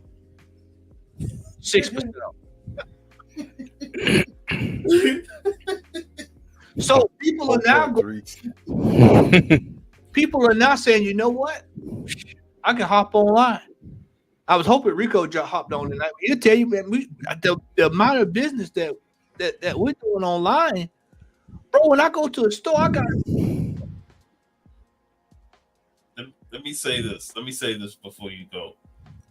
S2: 6% off. So people are now saying, you know what? I can hop online. I was hoping Rico hopped on tonight. He'll tell you, man, the amount of business that we're doing online, bro. When I go to a store, I got.
S3: Let me say this. Let me say this before you go.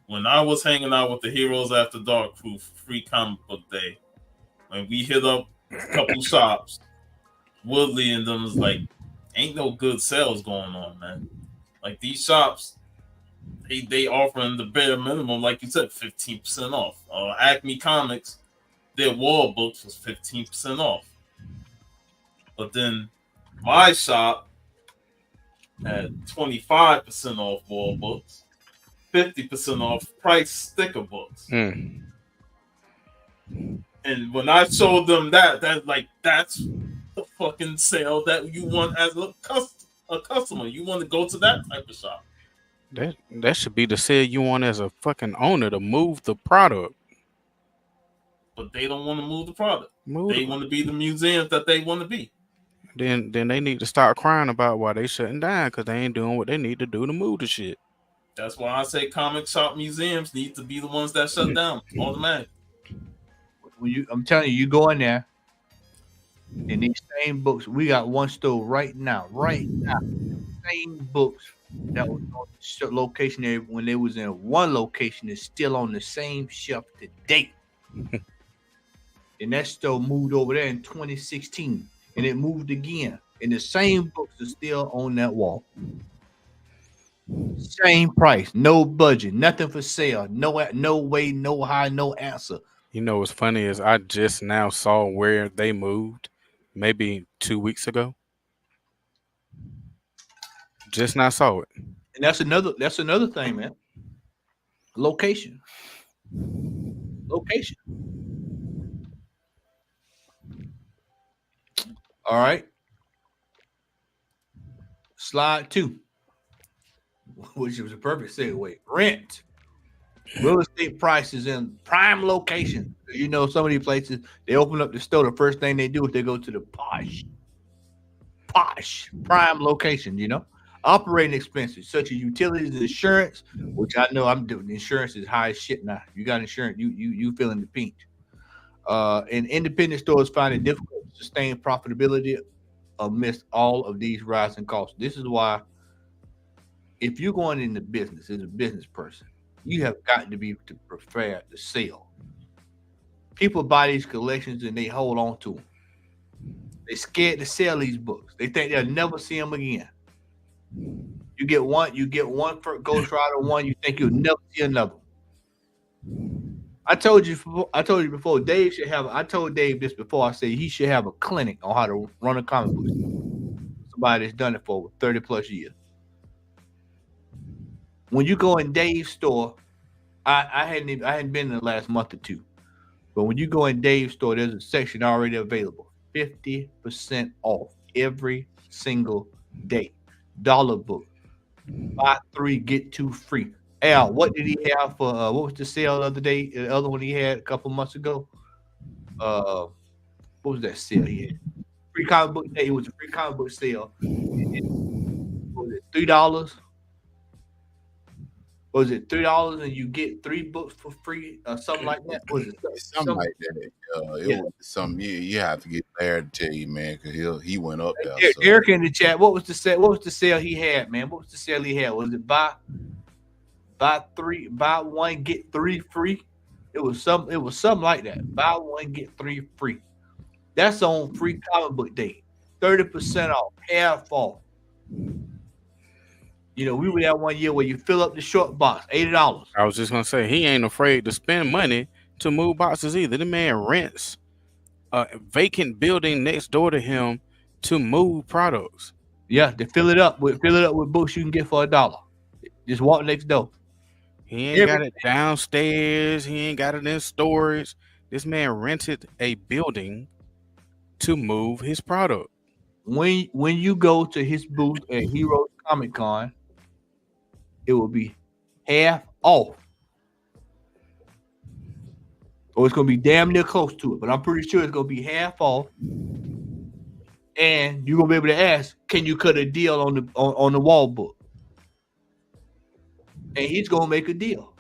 S3: When I was hanging out with the Heroes After Dark crew for Free Comic Book Day, when we hit up a couple shops, Woodley and them was like, ain't no good sales going on, man. Like these shops, they offering the bare minimum, like you said, 15% off. Acme Comics, their wall books was 15% off. But then my shop had 25% off wall books, 50% off price sticker books. And when I showed them that's the fucking sale that you want as a customer. You want to go to that type of shop.
S7: That should be the sale you want as a fucking owner, to move the product.
S3: But they don't want to move the product. They want to be the museums that they want to be.
S7: Then they need to start crying about why they shutting down, because they ain't doing what they need to do to move the shit.
S3: That's why I say comic shop museums need to be the ones that shut down automatically.
S2: I'm telling you, you go in there, and these same books, we got one store right now, same books that was on the location there when they was in one location is still on the same shelf today. And that store moved over there in 2016, and it moved again, and the same books are still on that wall. Same price, no budget, nothing for sale, no way, no how, no answer.
S7: You know what's funny is I just now saw where they moved, maybe 2 weeks ago. Just now saw it.
S2: And that's another thing, man. Location. All right. Slide 2, which was a perfect segue. Rent. Real estate prices in prime location. Some of these places, they open up the store. The first thing they do is they go to the posh prime location. Operating expenses such as utilities and insurance, which I know I'm doing. Insurance is high as shit now. You got insurance, you feeling the pinch. And independent stores find it difficult to sustain profitability amidst all of these rising costs. This is why, if you're going into business as a business person, you have got to be prepared to sell. People buy these collections and they hold on to them. They're scared to sell these books. They think they'll never see them again. You get one for Ghost Rider one, you think you'll never see another. I told you before. Dave should have. I told Dave this before. I said he should have a clinic on how to run a comic book. Somebody that's done it for over 30 plus years. When you go in Dave's store, I hadn't been in the last month or two, but when you go in Dave's store, there's a section already available, 50% off every single day. Dollar book, buy 3 get 2 free. Al, what did he have for? What was the sale the other day? The other one he had a couple months ago. What was that sale he had? Free comic book day. It was a free comic book sale. Was it $3? Was it $3 and you get 3 books for free or something like that? Was it
S4: something like that? It was something you have to get Larry to tell you, man, because he went up there.
S2: Eric in the chat. What was the sale? What was the sale he had, man? What was the sale he had? Was it buy 1 get 3 free? It was something like that. Buy 1 get 3 free. That's on free comic book day. 30% off, half off. You know, we were that one year where you fill up the short box, $80.
S7: I was just gonna say he ain't afraid to spend money to move boxes either. The man rents a vacant building next door to him to move products.
S2: Yeah, to fill it up with books you can get for $1. Just walk next door.
S7: He ain't got it downstairs. He ain't got it in storage. This man rented a building to move his product.
S2: When you go to his booth at Heroes Comic Con, it will be half off. Or it's going to be damn near close to it, but I'm pretty sure it's going to be half off. And you're going to be able to ask, can you cut a deal on the wall book? And he's going to make a deal.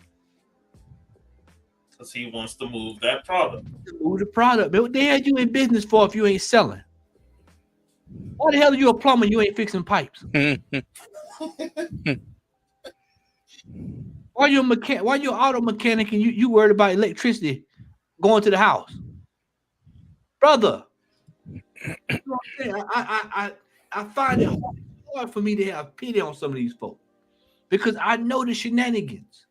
S3: Because he wants to move that product.
S2: Move the product. Man, what the hell you in business for if you ain't selling? Why the hell are you a plumber? You ain't fixing pipes. Why you a mechanic? Why you an auto mechanic and you worried about electricity going to the house, brother? You know what I'm saying? I find it hard for me to have pity on some of these folks because I know the shenanigans,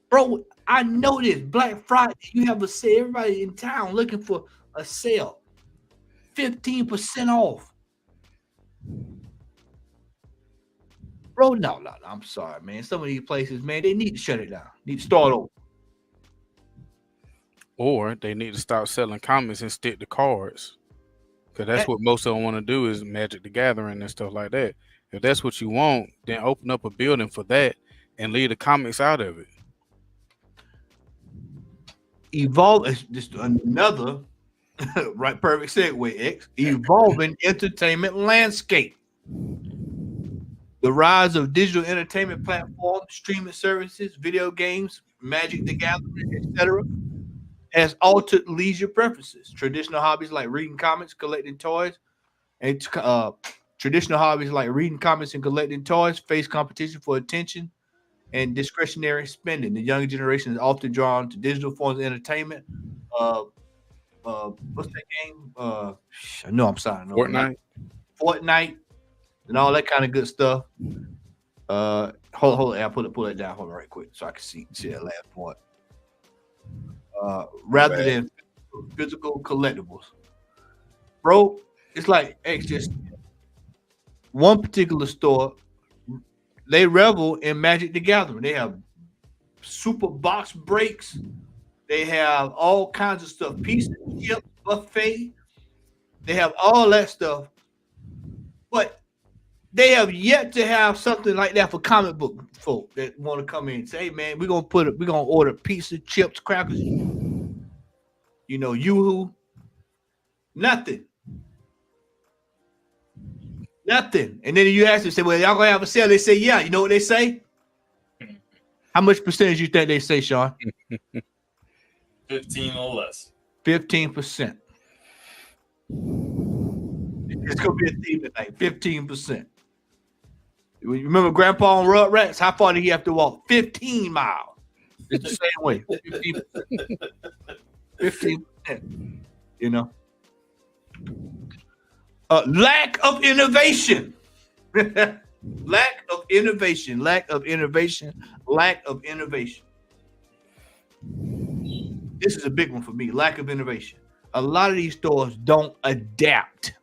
S2: bro. I know this. Black Friday, you have a sale. Everybody in town looking for a sale. 15% off. Bro, no. I'm sorry, man. Some of these places, man, they need to shut it down. Need to start over.
S7: Or they need to stop selling comics and stick to cards. Because that's what most of them want to do is Magic the Gathering and stuff like that. If that's what you want, then open up a building for that and leave the comics out of it.
S2: Evolve is just another right, perfect segue, X. Evolving entertainment landscape. The rise of digital entertainment platforms, streaming services, video games, Magic the Gathering, etc., has altered leisure preferences. Traditional hobbies like reading comics, collecting toys, and face competition for attention and discretionary spending. The younger generation is often drawn to digital forms of entertainment. What's that game? No, I'm sorry. No, Fortnite, and all that kind of good stuff. Hold on. I'll pull it down for me right quick so I can see that last point. Rather than physical collectibles, bro, it's like just one particular store. They revel in Magic the Gathering. They have super box breaks. They have all kinds of stuff. Pizza, chip, buffet. They have all that stuff. But they have yet to have something like that for comic book folk that want to come in and say, hey, man, we're gonna order pizza, chips, crackers, Yoo-hoo. Nothing. And then you ask them, say, well, y'all gonna have a sale? They say, yeah. You know what they say? How much percentage you think they say, Sean?
S3: 15 or less.
S2: 15%. It's gonna be a theme tonight. 15%. You remember Grandpa on Rugrats? How far did he have to walk? 15 miles. It's the same way. 15%. You know. Lack of innovation. Lack of innovation. This is a big one for me. Lack of innovation. A lot of these stores don't adapt.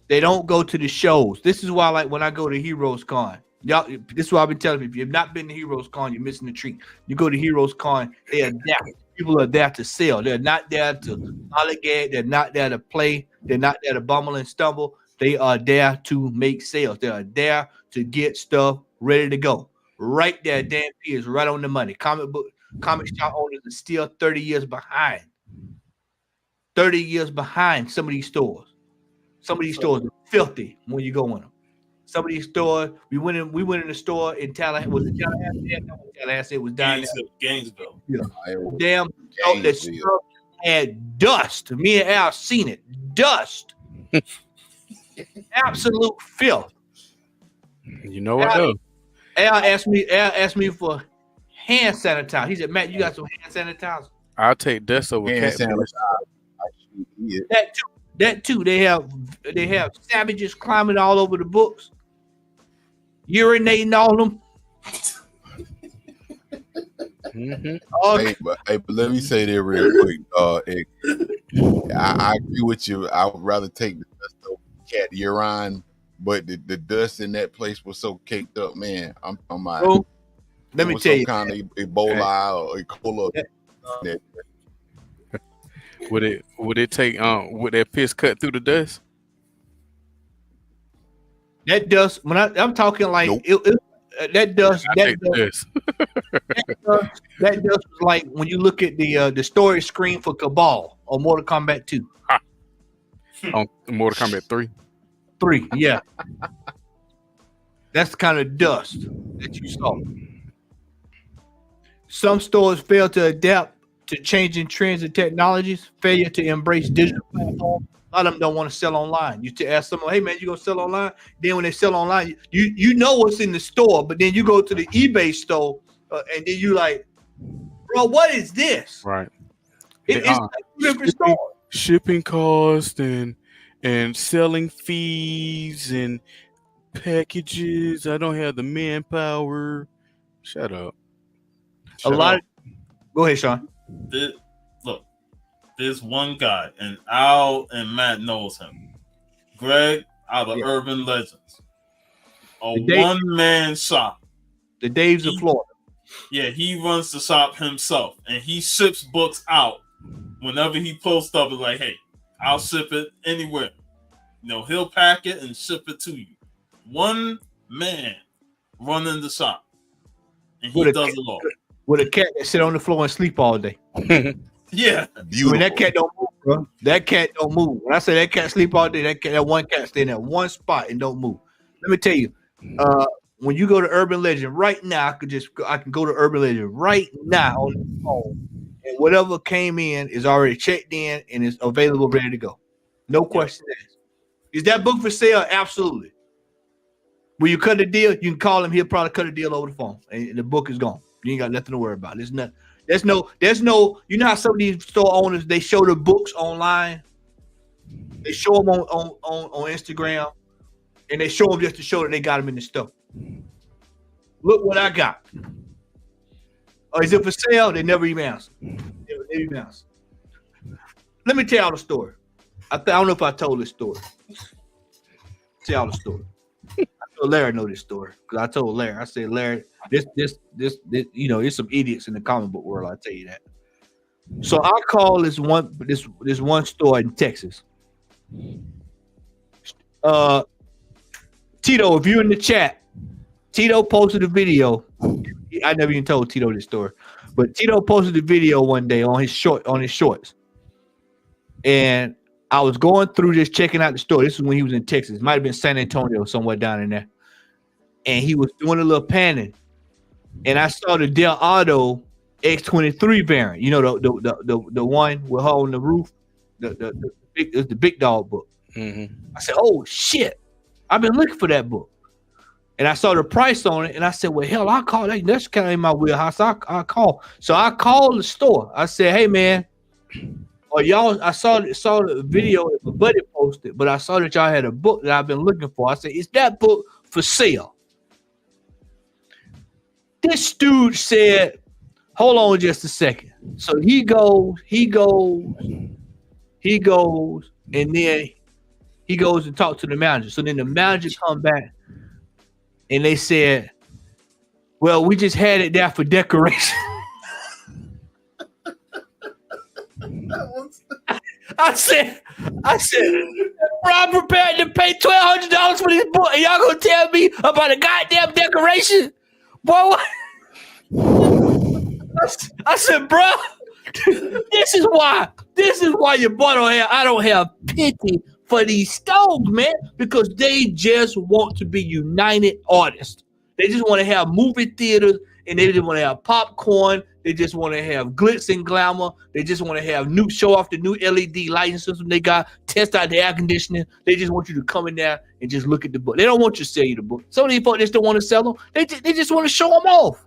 S2: They don't go to the shows. This is why, like, when I go to Heroes Con, y'all, this is what I've been telling people. If you've not been to Heroes Con, you're missing the treat. You go to Heroes Con, they adapt. People are there to sell. They're not there to lollygag. They're not there to play. They're not there to bumble and stumble. They are there to make sales. They are there to get stuff ready to go. Right there, Dan P is right on the money. Comic shop owners are still 30 years behind. 30 years behind some of these stores. Some of these stores are filthy when you go in them. Some of these stores, we went in the store in Tallahassee. Was it Tallahassee? No, Tallahassee. It was down there.
S3: Gainesville.
S2: Yeah. Damn, that stuff had dust. Me and Al seen it. Dust. Absolute filth.
S7: You know what though?
S2: Al asked me for hand sanitizer. He said, Matt, you got some hand sanitizer?
S7: I'll take dust over cat piss.
S2: That too. They have savages climbing all over the books, urinating all them.
S4: Okay. But let me say that real quick. I agree with you. I would rather take the dust over cat urine, but the dust in that place was so caked up, man. I'm
S2: Bro, let me tell you,
S4: kind of Ebola or Ebola.
S7: Would it take would that piss cut through the dust?
S2: That dust, when I'm talking like that dust, that dust was like when you look at the storage screen for Cabal or Mortal Kombat 2.
S7: On Mortal Kombat 3.
S2: 3, yeah. That's the kind of dust that you saw. Some stores fail to adapt to changing trends and technologies, failure to embrace digital platforms. A lot of them don't want to sell online. You to ask someone, hey man, you gonna sell online? Then when they sell online, you know what's in the store, but then you go to the eBay store and then you like, bro, what is this?
S7: Right.
S2: It's like different store.
S7: Shipping costs and selling fees and packages. I don't have the manpower. Shut up.
S2: Go ahead, Sean.
S3: There's one guy, and Al and Matt knows him. Greg out of Urban Legends. One-man shop.
S2: The Daves of Florida.
S3: Yeah, he runs the shop himself, and he ships books out whenever he posts up. It's like, hey, I'll ship it anywhere. He'll pack it and ship it to you. One man running the shop, and he does it all.
S2: With a cat that sit on the floor and sleep all day.
S3: Yeah,
S2: when that cat don't move, bro. That cat don't move. When I say that cat sleep all day, that one cat stay in that one spot and don't move. Let me tell you, when you go to Urban Legend right now, I can go to Urban Legend right now on the phone, and whatever came in is already checked in and is available, ready to go. No question asked. Is that book for sale? Absolutely. Will you cut a deal? You can call him. He'll probably cut a deal over the phone, and the book is gone. You ain't got nothing to worry about. There's no. You know how some of these store owners, they show the books online. They show them on Instagram, and they show them just to show that they got them in the store. Look what I got. Oh, is it for sale? They never even answer. Let me tell y'all the story. I don't know if I told this story. Tell y'all the story. I told Larry know this story because I told Larry. I said, Larry, this, there's some idiots in the comic book world. I'll tell you that. So I call this one store in Texas. Tito, if you're in the chat, Tito posted a video. I never even told Tito this story, but Tito posted a video one day on his shorts, and I was going through this, checking out the store. This is when he was in Texas. It might have been San Antonio, somewhere down in there. And he was doing a little panning, and I saw the Del Auto X23 variant. You know, the one with her on the roof. The big dog book.
S7: Mm-hmm.
S2: I said, "Oh shit! I've been looking for that book." And I saw the price on it, and I said, "Well, hell, I'll call that. That's kind of in my wheelhouse. I call." So I called the store. I said, "Hey, man, y'all, I saw the video that my buddy posted, but I saw that y'all had a book that I've been looking for." I said, "Is that book for sale?" This dude said, "Hold on just a second." So he goes, and then he goes and talk to the manager. So then the manager come back, and they said, "Well, we just had it there for decoration." I said, bro, I'm prepared to pay $1,200 for this book, and y'all gonna tell me about a goddamn decoration? Boy, what? I said, bro, this is why your boy I don't have pity for these stoves, man, because they just want to be united artists. They just want to have movie theaters, and they just want to have popcorn. They just want to have glitz and glamour. They just want to have show off the new LED lighting system they got, test out the air conditioning. They just want you to come in there and just look at the book. They don't want you to sell you the book. Some of these folks just don't want to sell them. They just want to show them off.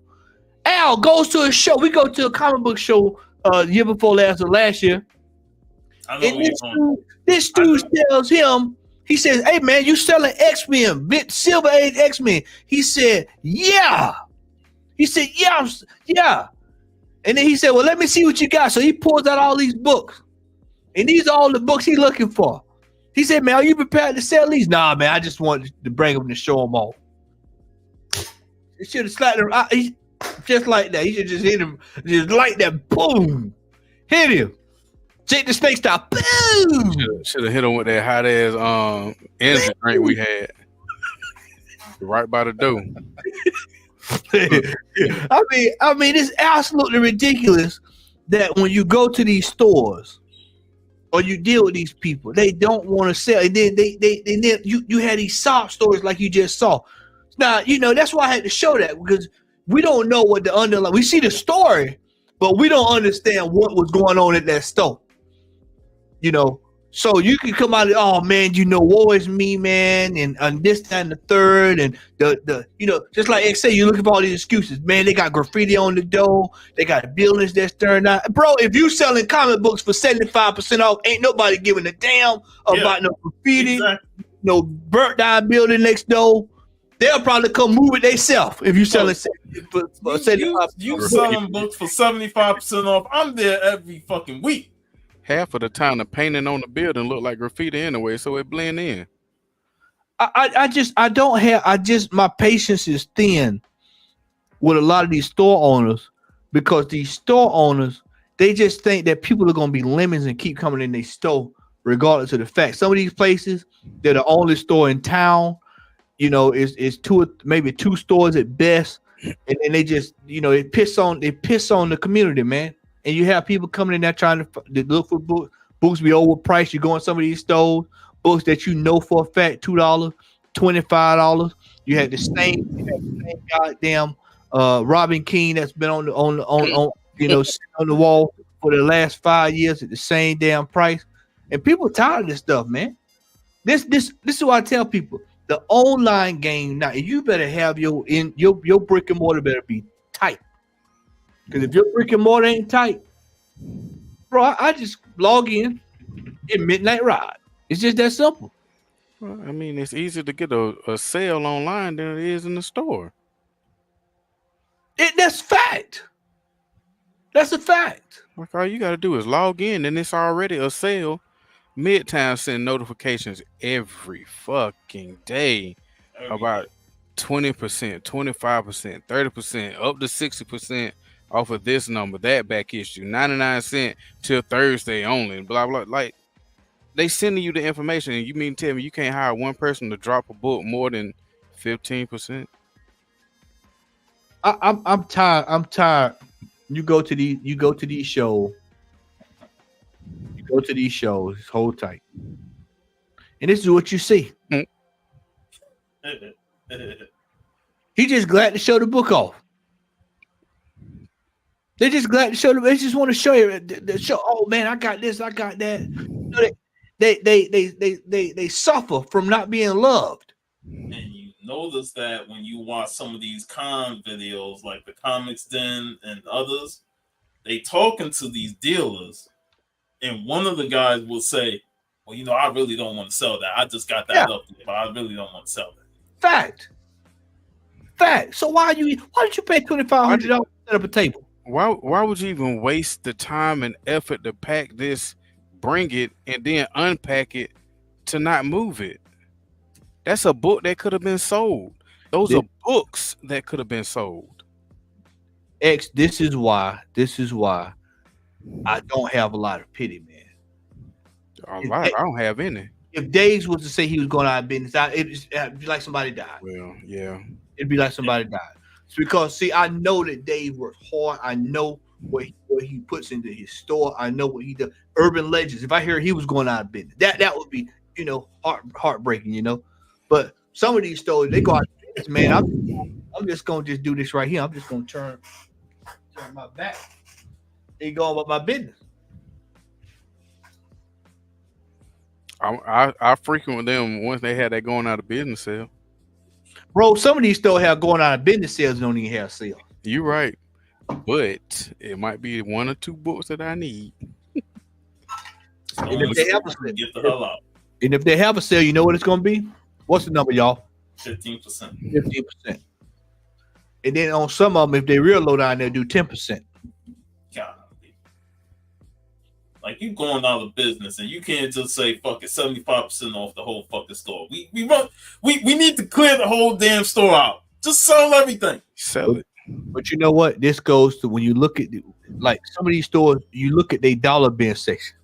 S2: Al goes to a show. We go to a comic book show year before last year. And this dude tells him, he says, hey, man, you selling X-Men, Silver Age X-Men. He said, yeah. He said, yeah. And then he said, well, let me see what you got. So he pulls out all these books. And these are all the books he's looking for. He said, man, are you prepared to sell these? Nah, man, I just wanted to bring them to show them off. He should have slapped him. Just like that. He should just hit him. Just like that. Boom. Hit him. Jake the Snake style. Boom.
S7: Should have hit him with that hot ass energy drink we had. Right by the door.
S2: I mean, it's absolutely ridiculous that when you go to these stores or you deal with these people, they don't want to sell. And then you had these sob stories like you just saw. Now, that's why I had to show that, because we don't know what the underlying. We see the story, but we don't understand what was going on at that store. So you can come out and, oh man, woe is me, man, and this, that, and the third, and the just like X say, you're looking for all these excuses. Man, they got graffiti on the door, they got buildings that's turned out. Bro, if you selling comic books for 75% off, ain't nobody giving a damn about no graffiti, no burnt down building next door. They'll probably come move it themselves if you selling for 75%.
S3: You selling books for 75% off. I'm there every fucking week.
S7: Half of the time, the painting on the building look like graffiti anyway, so it blend in.
S2: My patience is thin with a lot of these store owners, because these store owners, they just think that people are going to be lemons and keep coming in their store regardless of the fact. Some of these places, they're the only store in town. It's maybe two stores at best, and then they just they piss on the community, man. And you have people coming in there trying to look for books. Books be overpriced. You go in some of these stores, books that for a fact $2, $25. You had the same goddamn Robin King that's been on the wall for the last 5 years at the same damn price. And people tired of this stuff, man. This is what I tell people. The online game now, you better have your brick and mortar better be tight. Because if your brick and mortar ain't tight, bro, I just log in at midnight ride. It's just that simple.
S7: Well, I mean, it's easier to get a sale online than it is in the store.
S2: That's fact. That's a fact.
S7: Like, all you got to do is log in, and it's already a sale. Midtown send notifications every fucking day about 20%, 25%, 30%, up to 60%. Off of this number, that back issue, 99 cents till Thursday only, blah blah. Like, they sending you the information, and you mean tell me you can't hire one person to drop a book more than 15%?
S2: I'm tired. You go to these shows. Hold tight, and this is what you see. He just glad to show the book off. They're just glad to show them. They just want to show you the show. Oh man, I got this, I got that. They suffer from not being loved.
S3: And you notice that when you watch some of these con videos, like the Comics Den and others, they talking to these dealers, and one of the guys will say, "Well, I really don't want to sell that. I just got that up there, but I really don't want to sell that."
S2: Fact. So why did you pay $2,500 to set up a table?
S7: Why would you even waste the time and effort to pack this, bring it, and then unpack it to not move it? That's a book that could have been sold. Those are books that could have been sold.
S2: This is why I don't have a lot of pity, man.
S7: A lot. I don't have any.
S2: If Days was to say he was going out of business, it'd be like somebody died.
S7: Well, yeah.
S2: It'd be like somebody died. It's because see, I know that Dave works hard. I know what he puts into his store. I know what he does. Urban Legends. If I hear he was going out of business, that would be heartbreaking. But some of these stores they go out of business, man. I'm just gonna just do this right here. I'm just gonna turn my back. They go about my business.
S7: I frequent with them once they had that going out of business sale.
S2: Bro, some of these stores have going out of business sales don't even have sales.
S7: You're right. But it might be 1 or 2 books that I need.
S2: And if they have a sale,
S3: get the hell out.
S2: And if they have a sale, you know what it's gonna be? What's the number, y'all?
S3: 15%.
S2: 15%. And then on some of them, if they real low down, they'll do 10%.
S3: God. Like you going out of business and you can't just say fuck it 75% off the whole fucking store. We need to clear the whole damn store out. Just sell everything.
S7: Sell it.
S2: But you know what? This goes to when you look at like some of these stores, you look at their dollar bin section.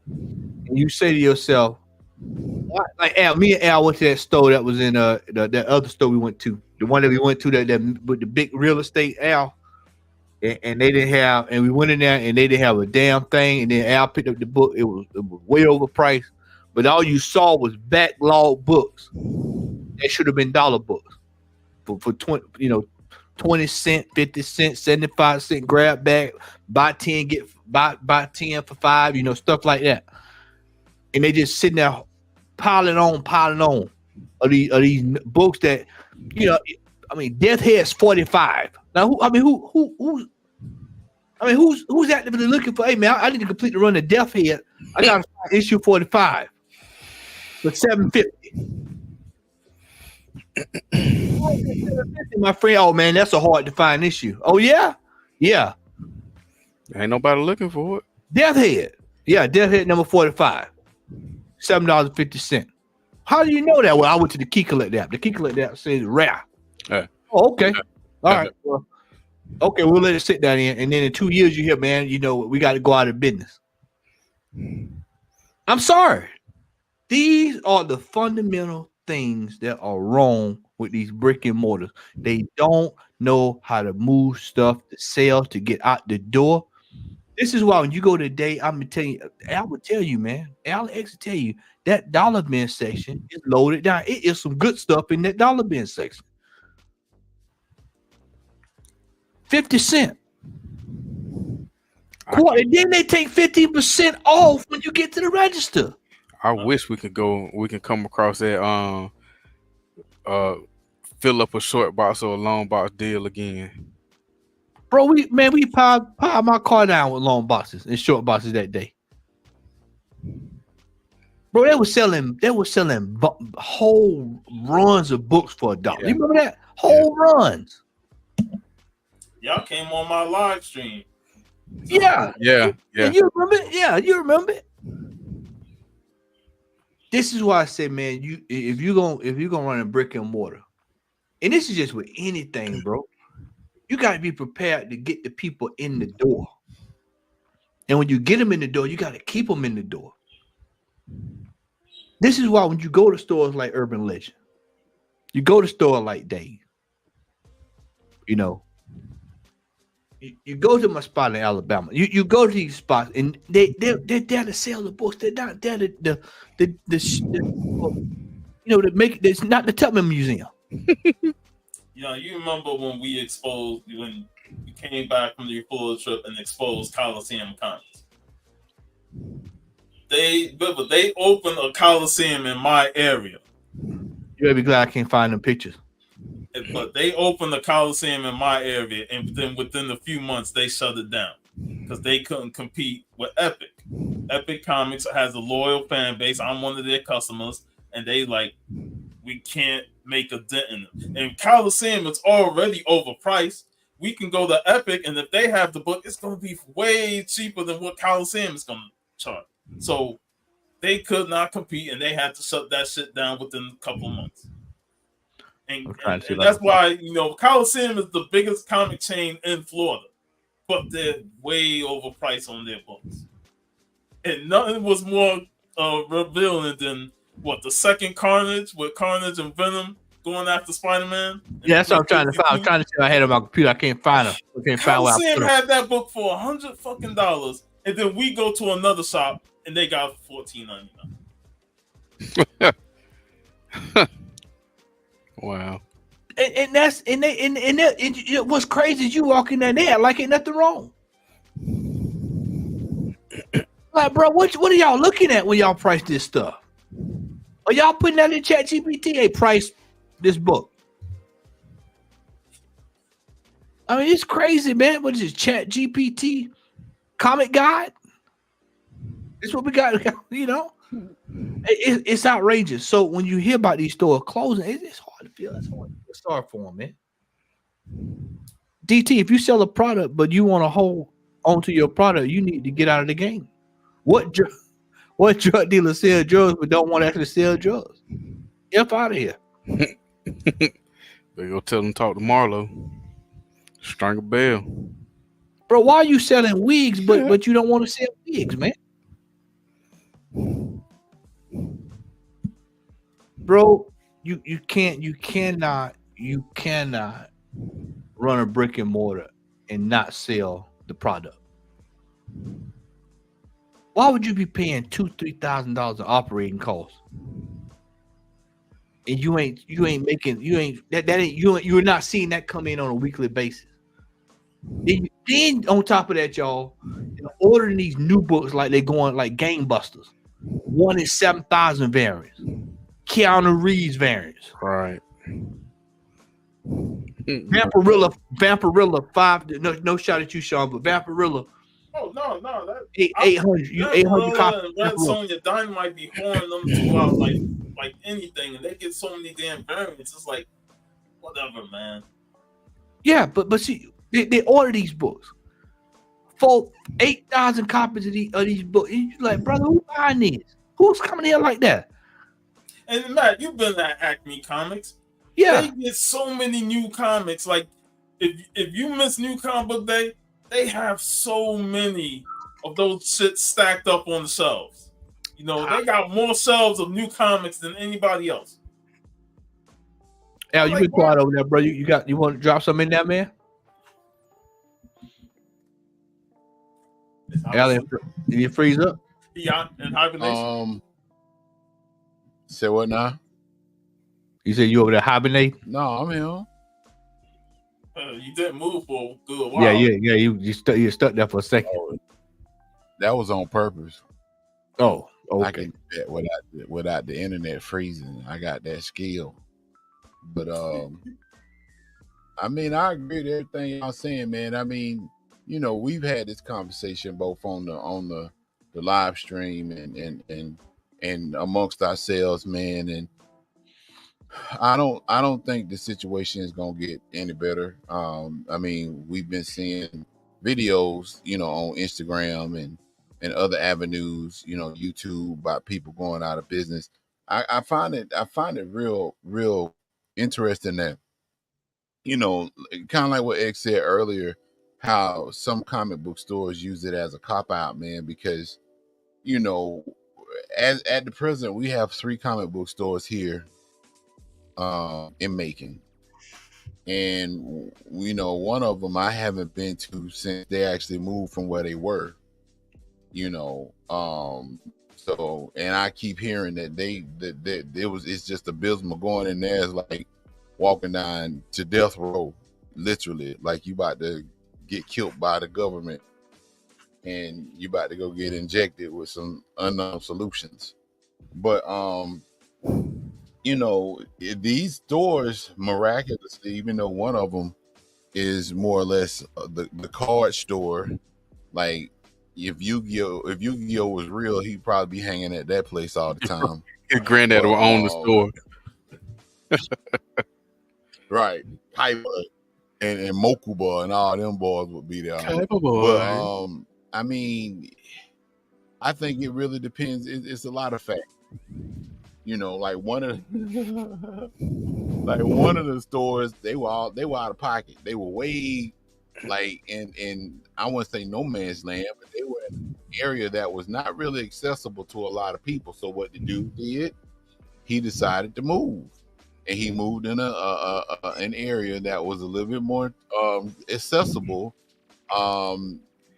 S2: And you say to yourself, what? Like Al, me and Al went to that store that was in that other store we went to. The one that we went to that with the big real estate, Al. And they didn't have, and we went in there and they didn't have a damn thing. And then Al picked up the book. It was way overpriced, but all you saw was backlog books. That should have been dollar books for 20 cent, 50 cent, 75 cent grab bag, buy 10, get buy 10 for 5, stuff like that. And they just sitting there piling on of these books that, Death Head's 45. Now, who's actively looking for? Hey man, I need to complete the run of Death Head. I got to find issue 45 for $750. My friend, oh man, that's a hard to find issue. Oh yeah.
S7: Ain't nobody looking for it.
S2: Death Head, Death Head number 45, $7.50. How do you know that? Well, I went to the Key Collect app. The Key Collect app says rare. Oh, okay. All right. Well, okay, we'll let it sit down here. And then in 2 years, you hear, man, we got to go out of business. I'm sorry. These are the fundamental things that are wrong with these brick and mortars. They don't know how to move stuff to sell to get out the door. This is why when you go today, I'm gonna tell you, Al would tell you, man. Alex will tell you that dollar bin section is loaded down. It is some good stuff in that dollar bin section. 50 cents. And then they take 15% off when you get to the register.
S7: I wish we can come across that fill up a short box or a long box deal again.
S2: Bro, we piled my car down with long boxes and short boxes that day. Bro, they were selling whole runs of books for $1. You remember that? Whole runs.
S3: Y'all came on my live stream.
S2: Yeah.
S7: Yeah.
S2: You remember it? Yeah, you remember it. This is why I say, man, if you're gonna run a brick and mortar, and this is just with anything, bro, you got to be prepared to get the people in the door. And when you get them in the door, you got to keep them in the door. This is why when you go to stores like Urban Legend, you go to store like Dave, you go to my spot in Alabama. You go to these spots and they're there to sell the books. They're not there to make it's not the Tubman Museum.
S3: You remember when when we came back from the Florida trip and exposed Coliseum Comics? They opened a Coliseum in my area.
S2: You better be glad I can't find them pictures.
S3: But they opened the Coliseum in my area, and then within a few months they shut it down because they couldn't compete with Epic. Epic Comics has a loyal fan base. I'm one of their customers, and they we can't make a dent in it. And Coliseum is already overpriced. We can go to Epic, and if they have the book, it's going to be way cheaper than what Coliseum is going to charge. So they could not compete, and they had to shut that shit down within a couple of months. And that's why, Coliseum is the biggest comic chain in Florida, but they're way overpriced on their books. and nothing was more revealing than what the second Carnage with Carnage and Venom going after Spider-Man.
S2: Yeah, that's what I'm trying to find. I'm trying to see if I had it on my computer. I can't find them. I can't find where I put
S3: Coliseum
S2: them.
S3: had that book for $100 fucking, and then we go to another shop and they got $14.99.
S7: Wow.
S2: And that's and what's crazy is you walk in there like ain't nothing wrong. Like, bro, what are y'all looking at when y'all price this stuff? Are y'all putting that in ChatGPT? Hey, price this book. I mean, it's crazy, man. What is this? ChatGPT comic guide? That's what we got. You know, it's outrageous. So when you hear about these stores closing, it's hard to feel. It's hard to start for them, man. DT, if you sell a product but you want to hold onto your product, you need to get out of the game. What drug dealer sell drugs but don't want to actually sell drugs? Get out of here.
S7: They go tell them talk to Marlo. Strangle Bell.
S2: Bro, why are you selling wigs but you don't want to sell wigs, man? Bro, you cannot run a brick and mortar and not sell the product. Why would you be paying $2,000-$3,000 in operating costs? And you're not seeing that come in on a weekly basis. Then on top of that, y'all, they're ordering these new books like they're going like gangbusters. One is 7,000 variants. Keanu Reeves variants.
S7: Right.
S2: Vampirilla 5. No shot at you, Sean, but Vampirilla.
S3: Oh no, that
S2: 800. You 800 copies.
S3: Red Sonja Dynamite be pouring them two out like anything, and they get so many damn variants. It's like whatever, man.
S2: Yeah, but see, they order these books for 8,000 copies of these books. And you're like, brother, who's buying these? Who's coming here like that?
S3: And Matt, you've been at Acme Comics.
S2: Yeah,
S3: they get so many new comics. Like if you miss New Comic Book Day, they have so many of those shit stacked up on the shelves. You know, they got more shelves of new comics than anybody else.
S2: Al, you been quiet over there, bro. You want to drop some in there, man? Al, did you freeze up?
S3: Yeah, in hibernation.
S4: Say what now?
S2: You said you over there hibernating?
S4: No, I'm here.
S3: You didn't move for a good while.
S2: Yeah. You stuck there for a second.
S4: Oh, that was on purpose.
S2: Oh, okay.
S4: I can do that without the internet freezing. I got that skill. But I mean, I agree with everything y'all saying, man. I mean, you know, we've had this conversation both on the live stream and amongst ourselves, man. And I don't think the situation is gonna get any better. I mean, we've been seeing videos, you know, on Instagram and other avenues, you know, YouTube, about people going out of business. I find it real interesting that, you know, kind of like what X said earlier, how some comic book stores use it as a cop out, man, because, you know, at the present we have 3 comic book stores here in Macon, and you know, one of them I haven't been to since they actually moved from where they were, you know. So, and I keep hearing that it's just abysmal. Going in there is like walking down to death row, literally, like you about to get killed by the government and you about to go get injected with some unknown solutions. But you know, these stores miraculously, even though one of them is more or less the card store, like if Yu-Gi-Oh was real, he'd probably be hanging at that place all the time.
S7: His granddad will own the store.
S4: Right. Piper and Mokuba and all them boys would be there.
S7: But
S4: I mean, I think it really depends. It's a lot of facts. You know, like one of the stores, they were out of pocket. They were way like in I wouldn't say no man's land, but they were in an area that was not really accessible to a lot of people. So what the dude did, he decided to move, and he moved in an area that was a little bit more accessible.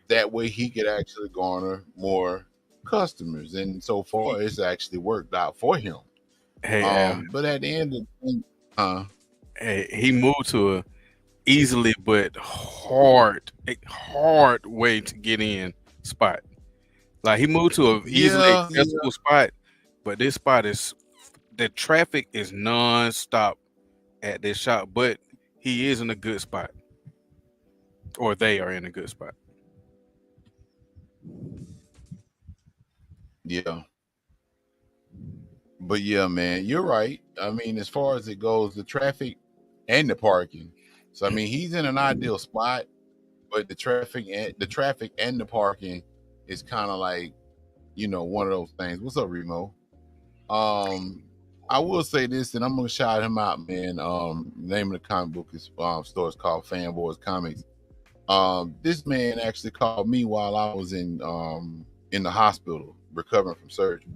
S4: That way he could actually garner more customers, and so far it's actually worked out for him.
S7: Hey, Al,
S4: But at the end of the day,
S7: hey, he moved to a easily but hard way to get in spot. Like he moved to a easily
S4: yeah,
S7: accessible spot, but this spot is the traffic is non-stop at this shop, but he is in a good spot. Or they are in a good spot.
S4: yeah. But yeah, man, you're right. I mean, as far as it goes, the traffic and the parking. So I mean, he's in an ideal spot, but the traffic and the parking is kind of like, one of those things. What's up, Remo? Um, I will say this, and I'm gonna shout him out, man. The name of the comic book store is called Fanboys Comics. This man actually called me while I was in the hospital recovering from surgery.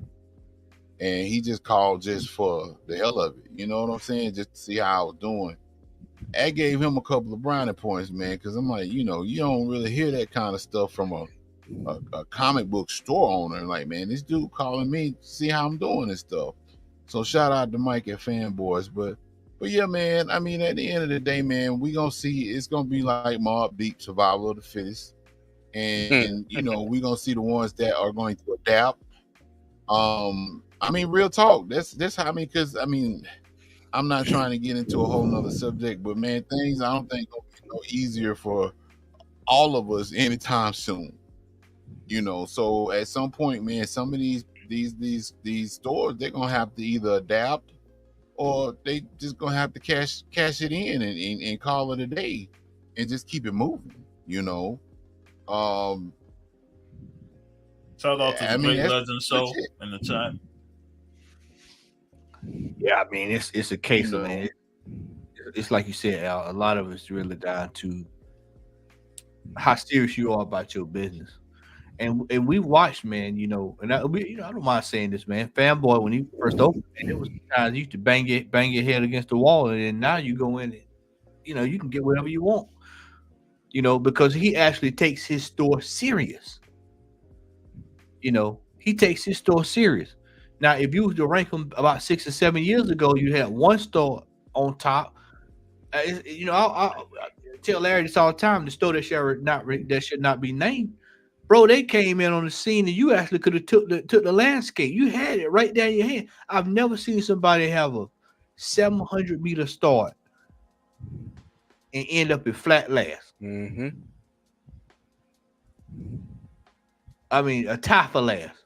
S4: And he just called just for the hell of it. You know what I'm saying? Just to see how I was doing. I gave him a couple of brownie points, man, because I'm like, you don't really hear that kind of stuff from a comic book store owner. Like, man, this dude calling me to see how I'm doing and stuff. So shout out to Mike at Fanboys. But yeah, man, I mean, at the end of the day, man, we gonna see it's gonna be like Mob Deep, Survival of the Fittest. And we're gonna see the ones that are going to adapt. I mean, real talk. That's how because I'm not trying to get into a whole nother subject, but man, things I don't think gonna be no easier for all of us anytime soon. So at some point, man, some of these stores, they're gonna have to either adapt or they just gonna have to cash it in and call it a day and just keep it moving. Um,
S3: Shout out to the Great Legend Show in the chat.
S2: Yeah, I mean, it's a case of, man. It's like you said, Al. A lot of it's really down to how serious you are about your business. And we watched, man. And I don't mind saying this, man. Fanboy, when he first opened, man, it was times you used to bang your head against the wall, and then now you go in and you can get whatever you want. Because he actually takes his store serious. He takes his store serious. Now, if you were to rank them about 6 or 7 years ago, you had one store on top. I tell Larry this all the time. The store that should not be named, bro. They came in on the scene, and you actually could have took the landscape. You had it right there in your hand. I've never seen somebody have a 700-meter start and end up in flat last.
S7: Mm-hmm.
S2: I mean, a tie for last.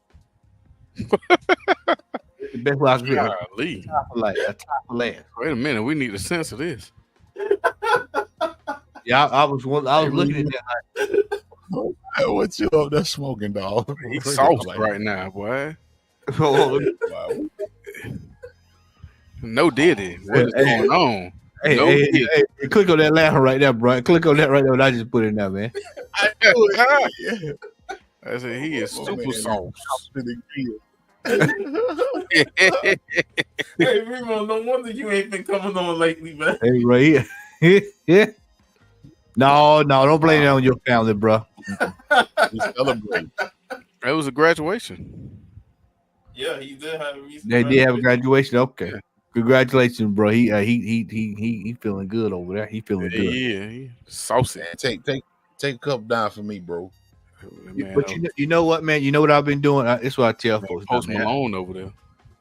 S2: The best way I can
S7: Golly.
S2: A tie for last.
S7: Wait a minute, we need a sense of this.
S2: Yeah, I was looking at that.
S4: Hey, what you up there smoking, dog?
S7: He's sauced right now, boy. No diddy. What is going on?
S2: Hey, click on that last one right there, bro. Click on that right there. I just put it in there, man.
S7: I said he is super sauce.
S3: Hey, Remo, no wonder you ain't been coming on lately, man.
S2: Hey, right here. Yeah. No, don't blame it on your family, bro.
S4: Celebrate.
S7: It was a graduation.
S3: Yeah, he did have a recent.
S2: They did have a graduation. Okay, congratulations, bro. He feeling good over there. He feeling good.
S7: Yeah, he saucy.
S4: Man, take a cup down for me, bro.
S2: Man, but you know what, man? You know what I've been doing? That's what I tell folks.
S7: Post Malone over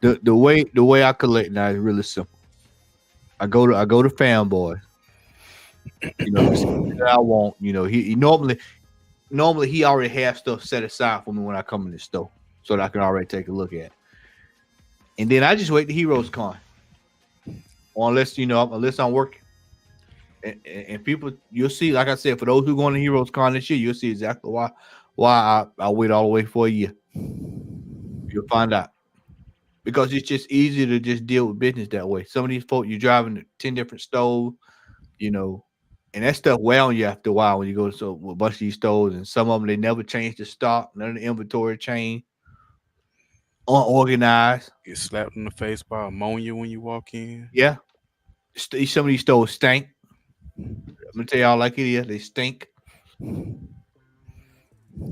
S7: there.
S2: The way I collect now is really simple. I go to Fanboy. That I want. He normally he already has stuff set aside for me when I come in the store, so that I can already take a look at it. And then I just wait the Heroes Con, unless I'm working. And people, you'll see, like I said, for those who go on the Heroes Con this year, you'll see exactly why I wait all the way for a year. You'll find out. Because it's just easier to just deal with business that way. Some of these folks, you're driving to 10 different stores, And that stuff wear on you after a while when you go to a bunch of these stores, and some of them they never change the stock, none of the inventory change, unorganized.
S7: Get slapped in the face by ammonia when you walk in.
S2: Yeah, some of these stores stink. I'm gonna tell y'all like it is, they stink. Some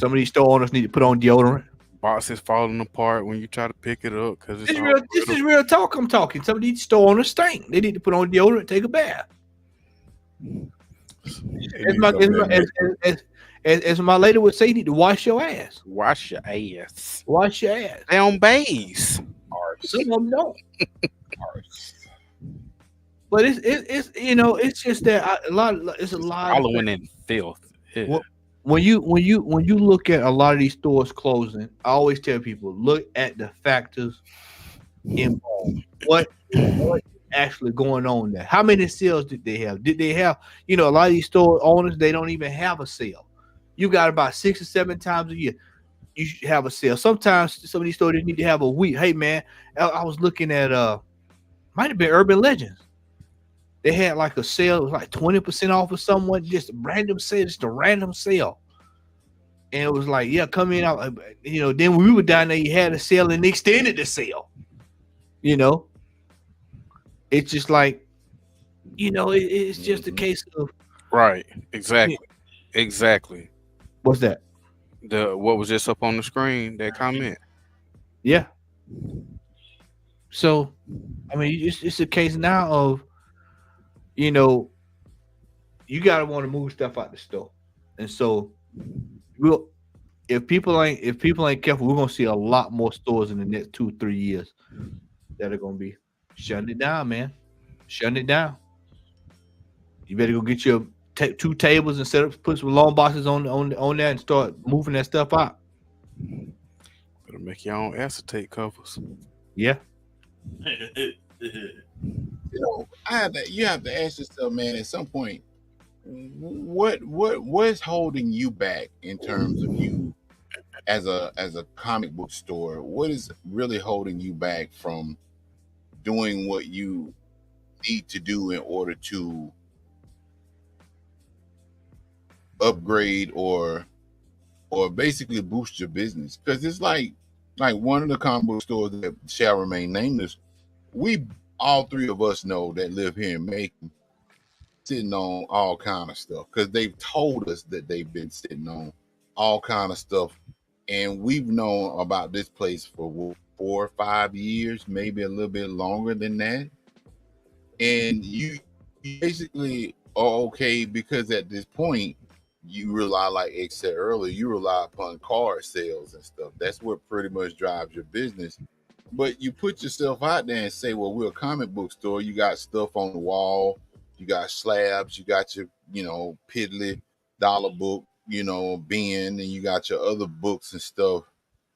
S2: of these store owners need to put on deodorant.
S7: Boxes falling apart when you try to pick it up because it's all
S2: This is real talk. I'm talking. Some of these store owners stink. They need to put on deodorant, take a bath. As my lady would say, you need to wash your ass.
S7: Wash your ass.
S2: Wash your ass.
S7: They on base.
S2: Some of them don't. But it's you know, it's just that it's a lot
S7: Following in filth. Yeah.
S2: When you look at a lot of these stores closing, I always tell people, look at the factors involved. What is actually going on there? How many sales did they have? Did they have, a lot of these store owners, they don't even have a sale. You got about 6 or 7 times a year you should have a sale. Sometimes some of these stores need to have a week. Hey man, I was looking at might have been Urban Legends. They had like a sale, it was like 20% off or someone, just a random sale, just a random sale. And it was like, yeah, come in out. Then when we were down there, you had a sale and they extended the sale. It's just like, it's just a case of
S7: right. Exactly.
S2: What's that?
S7: What was just up on the screen? That comment.
S2: Yeah. So, I mean, it's a case now of, you gotta want to move stuff out the store, and so if people ain't careful, we're gonna see a lot more stores in the next 2-3 years that are gonna be shutting it down, man. Shutting it down. You better go get your 2 tables and put some long boxes on that and start moving that stuff out.
S7: Better make your own acetate covers.
S2: Yeah.
S4: You have to ask yourself, man, at some point, what's holding you back in terms of you as a comic book store? What is really holding you back from doing what you need to do in order to upgrade or basically boost your business? Because it's like one of the comic book stores that shall remain nameless, we all 3 of us know that live here in Macon, sitting on all kind of stuff because they've told us that they've been sitting on all kind of stuff, and we've known about this place for 4 or 5 years, maybe a little bit longer than that. And you basically are okay because at this point you rely, like X said earlier, you rely upon card sales and stuff. That's what pretty much drives your business. But you put yourself out there and say, well, we're a comic book store. You got stuff on the wall. You got slabs. You got your, piddly dollar book, bin, and you got your other books and stuff.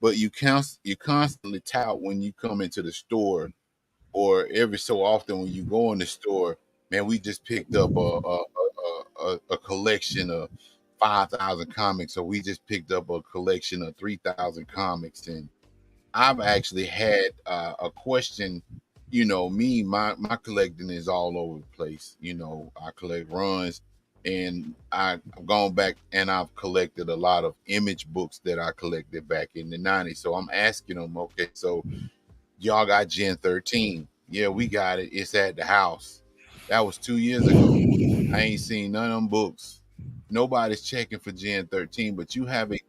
S4: But you constantly tout when you come into the store, or every so often when you go in the store, man, we just picked up a collection of 5,000 comics, or we just picked up a collection of 3,000 comics. And I've actually had a question, my collecting is all over the place. I collect runs, and I've gone back and I've collected a lot of image books that I collected back in the 90s. So I'm asking them, okay, so y'all got Gen 13. Yeah, we got it. It's at the house. That was 2 years ago. I ain't seen none of them books. Nobody's checking for Gen 13, but you have it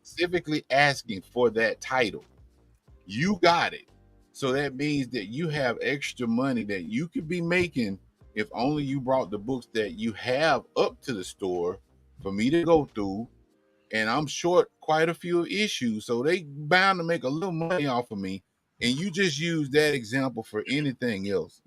S4: specifically asking for that title. You got it. So that means that you have extra money that you could be making if only you brought the books that you have up to the store for me to go through. And I'm short quite a few issues, so they bound to make a little money off of me. And you just use that example for anything else.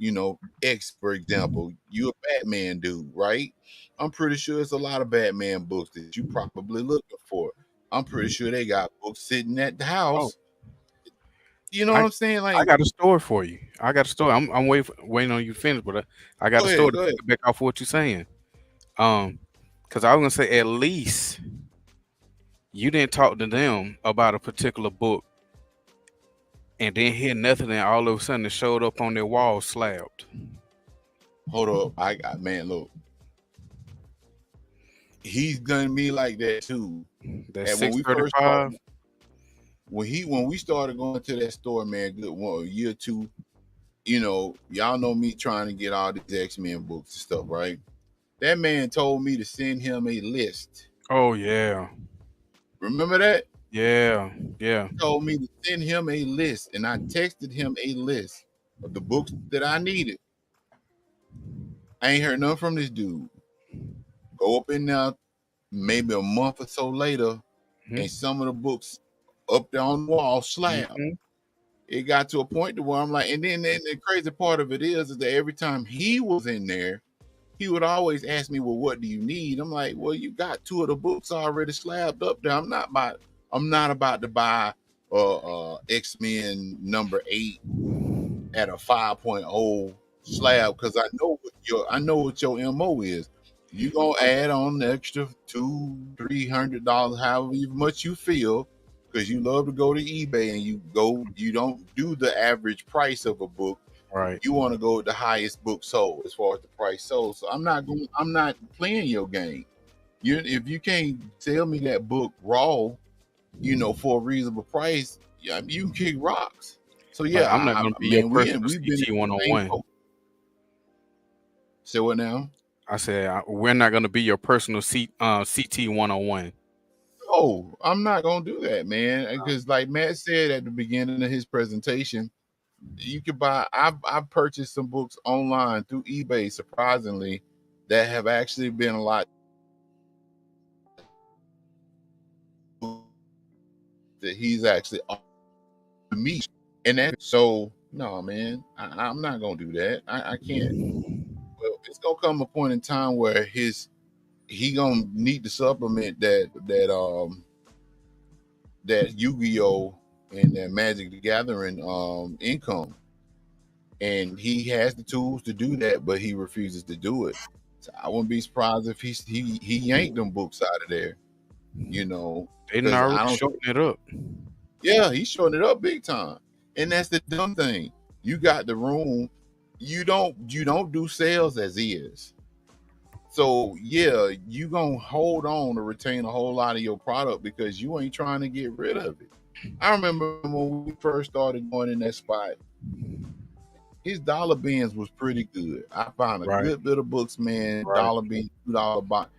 S4: X, for example, you're a Batman dude, right? I'm pretty sure it's a lot of Batman books that you probably looking for. I'm pretty sure they got books sitting at the house. You know what I'm saying? Like,
S7: I got a story for you. I got a story. I'm waiting on you to finish, but I got a story to pick back off what you're saying. Because I was gonna say, at least you didn't talk to them about a particular book and didn't hear nothing, and all of a sudden it showed up on their wall slabbed.
S4: Hold up, look. he's done me like that too.
S7: That's
S4: And when we first started,
S7: 635.
S4: when we started going to that store, man, good one, a year or two, you know, y'all know me trying to get all these X-Men books and stuff, right? That man told me to send him a list.
S7: Oh yeah.
S4: Remember that?
S7: Yeah. Yeah.
S4: He told me to send him a list, and I texted him a list of the books that I needed. I ain't heard nothing from this dude. Go up in there maybe a month or so later, and some of the books up there on the wall slab. It got to a point to where I'm like, and then the crazy part of it is that every time he was in there, he would always ask me, well, what do you need? I'm like, well, you got 2 of the books already slabbed up there. I'm not about to buy X-Men number 8 at a 5.0 slab, because I know what your MO is. You gonna add on the extra $200-$300, however much you feel, because you love to go to eBay and you don't do the average price of a book.
S7: Right.
S4: You want to go with the highest book sold as far as the price sold. So I'm not playing your game. If you can't sell me that book raw, you know, for a reasonable price, yeah, you can kick rocks. So yeah,
S7: I'm not gonna be your personal CT 101.
S4: Say what now?
S7: I said we're not gonna be your personal CT 101.
S4: Oh, I'm not gonna do that, man. Because like Matt said at the beginning of his presentation, you could buy. I've purchased some books online through eBay, surprisingly, that have actually been a lot that he's actually offered me. And that, so no, man, I'm not gonna do that. I can't. Well, it's gonna come a point in time where he gonna need to supplement that Yu-Gi-Oh and that Magic the Gathering income, and he has the tools to do that, but he refuses to do it. So I wouldn't be surprised if he yanked them books out of there. You know,
S7: they done already shorten it up.
S4: Yeah, he's shorting it up big time, and that's the dumb thing. You got the room. You don't do sales as is. So yeah, you gonna hold on to retain a whole lot of your product because you ain't trying to get rid of it. I remember when we first started going in that spot, his dollar bins was pretty good. I found a good bit of books, man.
S7: Right.
S4: Dollar bin, $2 box.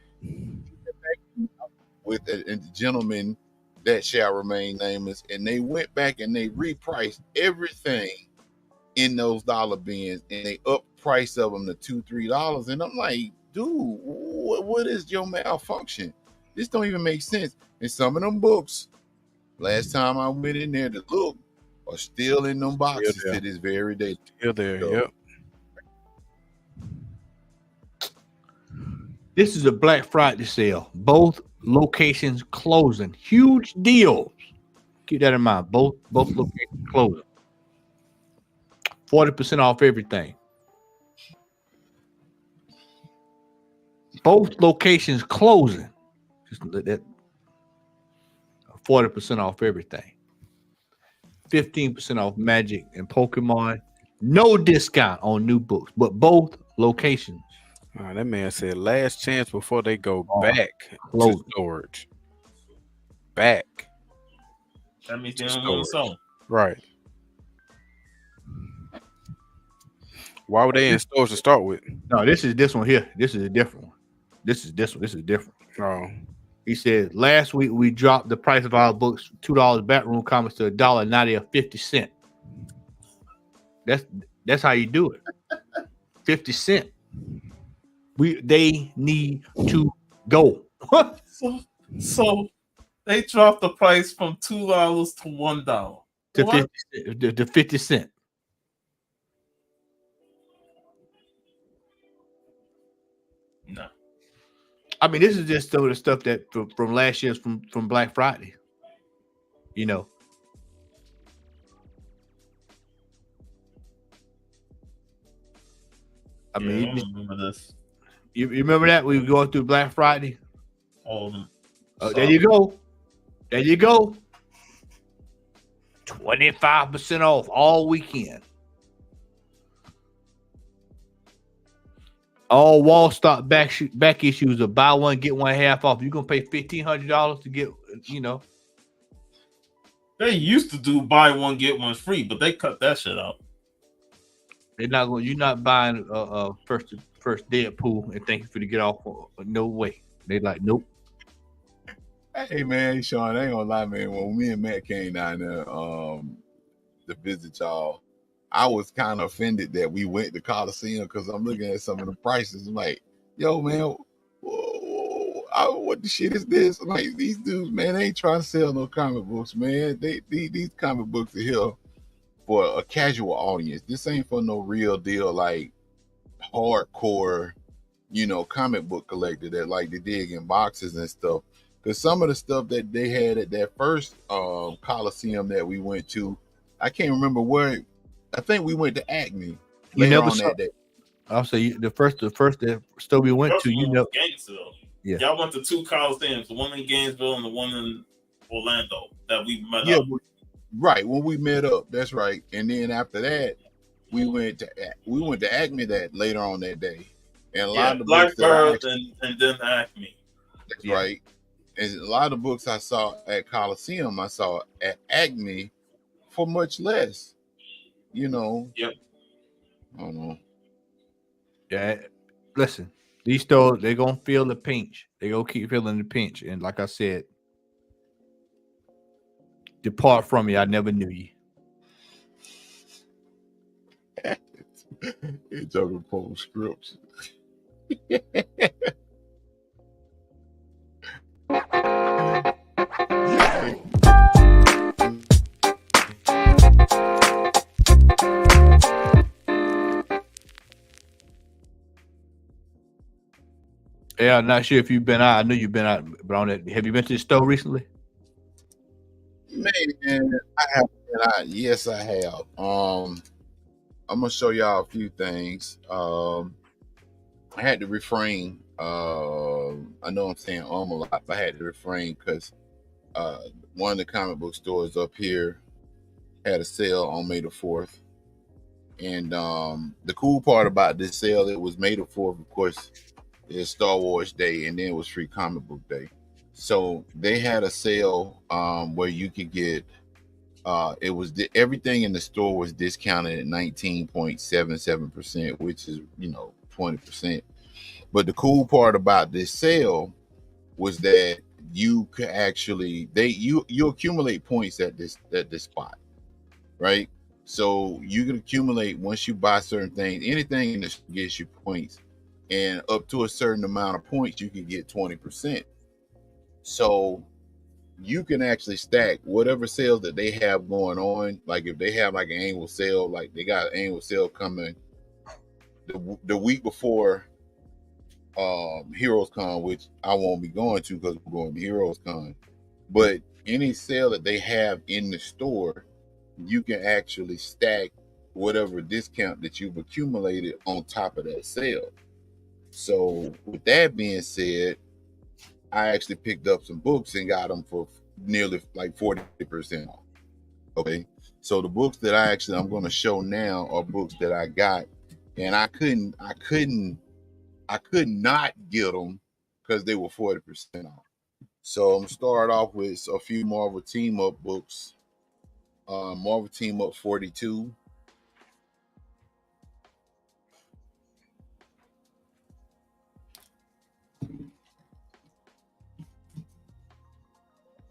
S4: With a gentleman that shall remain nameless, and they went back and they repriced everything in those dollar bins, and they up price of them to $2-3. And I'm like, dude, what is your malfunction? This don't even make sense. And some of them books, last time I went in there to look, are still in them boxes to this very day.
S7: Still there,
S4: So,
S7: yep.
S2: This is a Black Friday sale. Both locations closing. Huge deals. Keep that in mind. Both locations closing. 40% off everything. Both locations closing. Just let that 40% off everything. 15% off Magic and Pokemon. No discount on new books, but both locations.
S7: That man said last chance before they go back to storage. Back.
S3: That means they don't want to sell them.
S7: Right. Why were they in stores to start with?
S2: No, this one here. This is a different one. This is different.
S7: Oh.
S2: He said last week we dropped the price of our books $2 backroom comics to $1.90 or 50 cents. That's how you do it. 50 cents. They need to go.
S3: so they dropped the price from $2 to $1
S2: to 50 cents.
S3: No.
S2: I mean, this is just some of the stuff that from last year's from Black Friday. You know. I mean,
S3: I remember this.
S2: You remember that we were going through Black Friday? There you go. 25% off all weekend. All wall stock back issues are buy one get one half off. You're gonna pay $1,500 to get,
S3: They used to do buy one get one free, but they cut that shit out.
S2: they're not going. You're not buying first Deadpool and thank you for to get off. No way. They like nope.
S4: Hey man, Sean, I ain't gonna lie, man. When me and Matt came down there to visit y'all, I was kind of offended that we went to Coliseum because I'm looking at some of the prices. I'm like, yo, man, what the shit is this? I'm like, these dudes, man, they ain't trying to sell no comic books, man. These comic books are here for a casual audience. This ain't for no real deal, like hardcore, comic book collector that like to dig in boxes and stuff. Because some of the stuff that they had at that first Coliseum that we went to, I can't remember where. I think we went to Acme later on that day.
S2: I'll say the first store we went to,
S3: Gainesville.
S2: Yeah.
S3: Y'all went to two Coliseums, the one in Gainesville and the one in Orlando that we met up.
S4: Right, when we met up, that's right. And then after that, we went to Acme that later on that day. And a lot of the
S3: Blackbird and then Acme.
S4: That's right. And a lot of the books I saw at Coliseum, I saw at Acme for much less.
S3: Yep.
S4: I don't know.
S2: Yeah. Listen, these stores, they're gonna feel the pinch. They gonna keep feeling the pinch. And like I said, depart from me. I never knew you.
S4: It's talking post scripts.
S2: Yeah, I'm not sure if you've been out. I know you've been out, but on that, have you been to the store recently?
S4: Man, I have been out. Yes, I have. I'm gonna show y'all a few things. I had to refrain. I know I'm saying a lot, but I had to refrain because one of the comic book stores up here had a sale on May the 4th. And the cool part about this sale, it was May the 4th, of course, is Star Wars Day, and then it was Free Comic Book Day. So they had a sale where you could get everything in the store was discounted at 19.77%, which is 20%. But the cool part about this sale was that you could actually you accumulate points at this spot, right? So you can accumulate once you buy certain things. Anything in this gets you points, and up to a certain amount of points, you can get 20%. So you can actually stack whatever sales that they have going on. Like if they have like an annual sale, like they got an annual sale coming the week before Heroes Con, which I won't be going to because we're going to Heroes Con. But any sale that they have in the store, you can actually stack whatever discount that you've accumulated on top of that sale. So with that being said, I actually picked up some books and got them for nearly like 40% off. Okay. So the books that I'm going to show now are books that I got, and I could not get them because they were 40% off. So I'm going to start off with a few Marvel Team Up books. Marvel Team Up 42.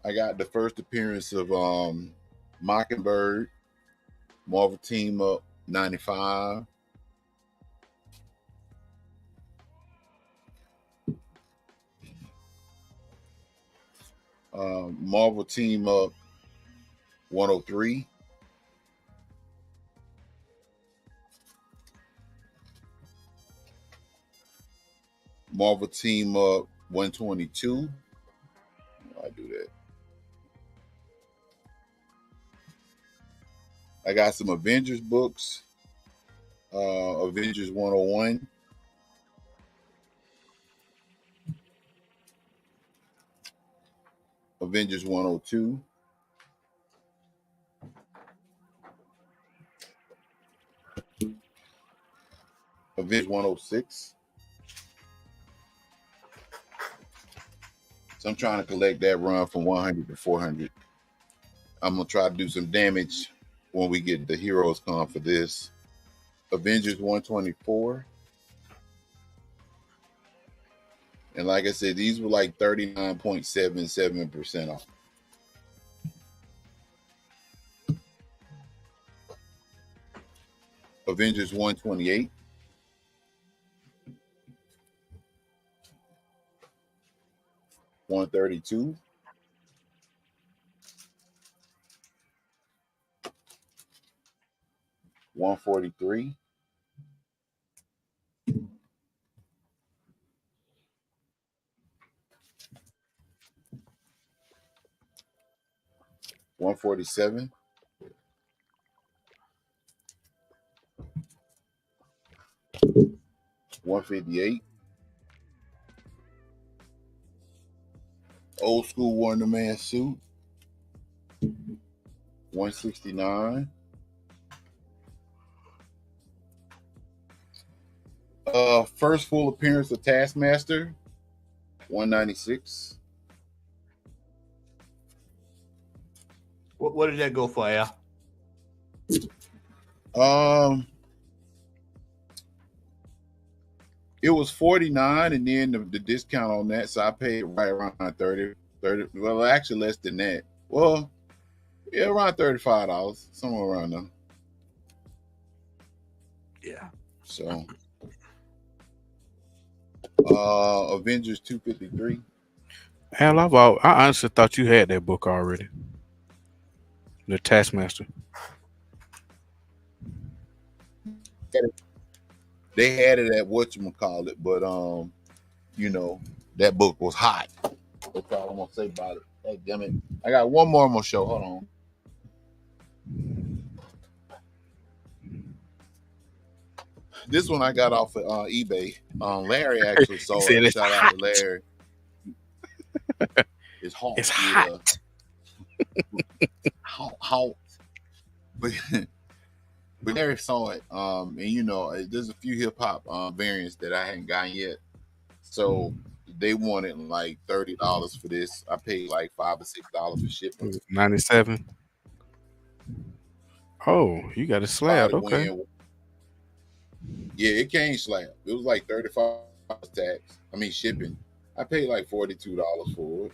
S4: I got the first appearance of Mockingbird, Marvel Team Up 95. Marvel Team Up 103. Marvel Team Up 122. I do that. I got some Avengers books. Avengers 101. Avengers 102. Avengers 106. So I'm trying to collect that run from 100 to 400. I'm gonna try to do some damage when we get the Heroes Con for this. Avengers 124. And like I said, these were like 39.77% off. Avengers 128. $132. $143. $147. $158. Old school Wonder Man suit. $169. First full appearance of Taskmaster. $196.
S2: What did that go for, Al?
S4: It was $49, and then the discount on that, so I paid right around 30. Well, actually less than that. Well, yeah, around $35, somewhere around there.
S2: Yeah.
S4: So, Avengers 253.
S7: Al, I honestly thought you had that book already. The Taskmaster.
S4: They had it at whatchamacallit, but you know, that book was hot. That's all I'm gonna say about it. Hey, damn it. I got one more I'm gonna show. Hold on. This one I got off of eBay. Larry actually saw it. Shout out to Larry. It's hot.
S7: It's hot.
S4: Hot. But Larry saw it. And you know, there's a few hip hop variants that I hadn't gotten yet. So they wanted like $30 for this. I paid like $5 or $6 for shipping.
S7: 97. Oh, you got a slab. Okay.
S4: Yeah, it came slab. It was like $35 tax. I mean shipping. I paid like $42 for it.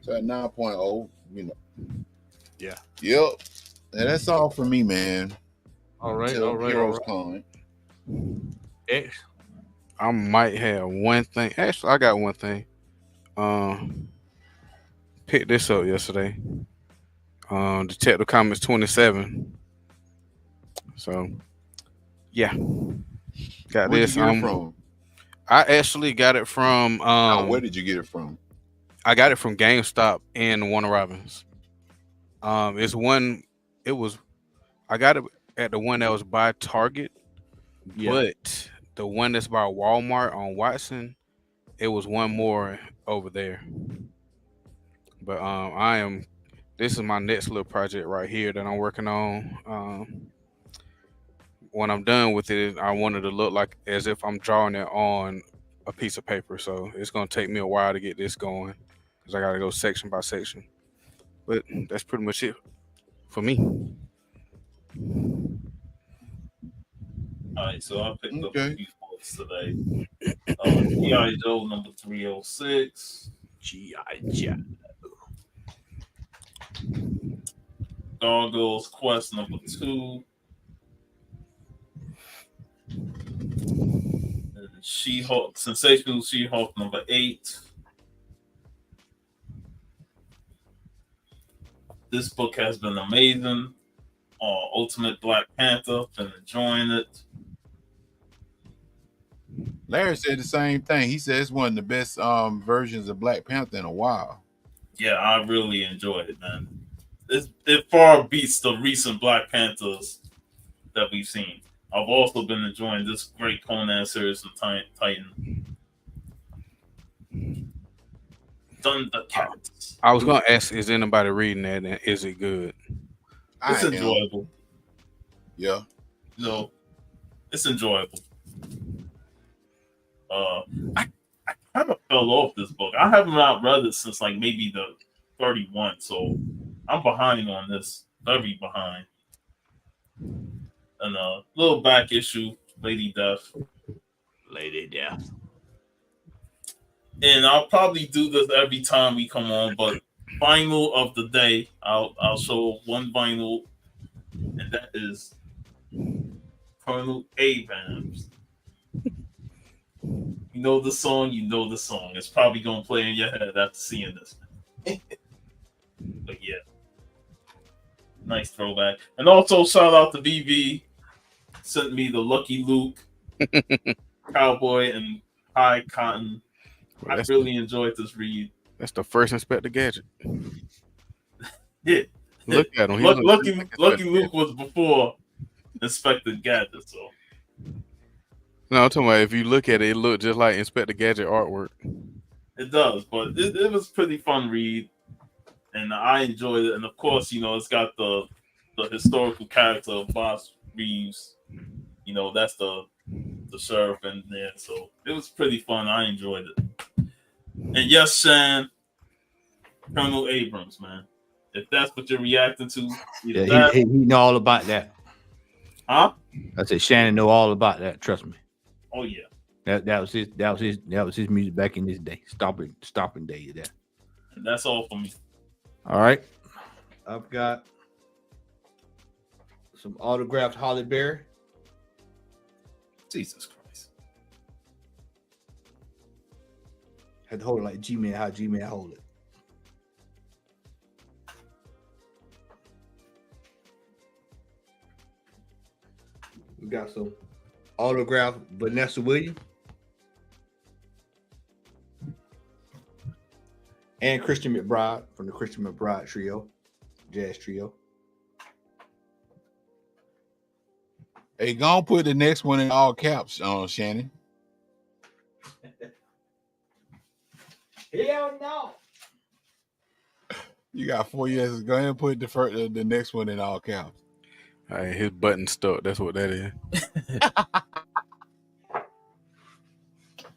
S4: So at 9.0, you know.
S2: Yeah.
S4: Yep. And that's all for me, man.
S2: All right.
S4: Heroes Con.
S2: X.
S7: I might have one thing. Actually, I got one thing. Picked this up yesterday. Detective Comics 27. So, yeah, got
S4: Where'd
S7: this.
S4: you get it from?
S7: I actually got it from.
S4: Where did you get it from?
S7: I got it from GameStop and Warner Robins. It's one. It was. I got it at the one that was by Target, but the one that's by Walmart on Watson, it was one more over there. But this is my next little project right here that I'm working on. When I'm done with it, I want it to look like as if I'm drawing it on a piece of paper. So it's gonna take me a while to get this going because I gotta go section by section. But that's pretty much it for me.
S3: All right, so I picked up a few books today. G.I. Joe number 306.
S2: G.I. Joe.
S3: Gargoyles Quest number 2. She-Hulk, Sensational She-Hulk number 8. This book has been amazing. Ultimate Black Panther, been enjoying it.
S4: Larry said the same thing. He said it's one of the best versions of Black Panther in a while.
S3: Yeah, I really enjoyed it, man. It far beats the recent Black Panthers that we've seen. I've also been enjoying this great Conan series from Titan. Thundercats.
S7: I was gonna ask, is anybody reading that, and is it good?
S3: It's enjoyable.
S4: Yeah.
S3: No, it's enjoyable. I kind of felt fell off this book. I haven't not read it since like maybe the 31, so I'm behind on this. Very behind. And a little back issue, Lady Death.
S2: Lady Death.
S3: And I'll probably do this every time we come on, but vinyl of the day, I'll show one vinyl, and that is Colonel Abrams. You know the song, you know the song. It's probably gonna play in your head after seeing this. But yeah. Nice throwback. And also shout out to BB. Sent me the Lucky Luke Cowboy and High Cotton.
S7: Well,
S3: I really enjoyed this read.
S7: That's the first Inspector Gadget.
S3: Yeah.
S7: Look at him.
S3: Lucky Luke was before Inspector Gadget, so.
S7: No, I'm talking about if you look at it, it looked just like Inspector Gadget artwork.
S3: It does, but it was pretty fun read, and I enjoyed it. And of course, you know, it's got the historical character of Boss Reeves. You know, that's the sheriff in there, so it was pretty fun. I enjoyed it. And yes, Shan, Colonel Abrams, man. If that's what you're reacting to,
S2: Yeah, he know all about that.
S3: Huh?
S2: I said Shannon know all about that. Trust me.
S3: Oh yeah.
S2: That was his music back in his day. Stomping day. That.
S3: And that's all for me.
S2: All right. I've got some autographed Holly Berry.
S3: Jesus Christ.
S2: Had to hold it like G-Man, how G-Man hold it. We got some autographed Vanessa Williams and Christian McBride from the Christian McBride Trio, Jazz Trio.
S4: Hey, go put the next one in all caps on Shannon.
S2: Hell no.
S4: You got 4 years. Go ahead and put the next one in all caps.
S7: All right, his button stuck. That's what that is.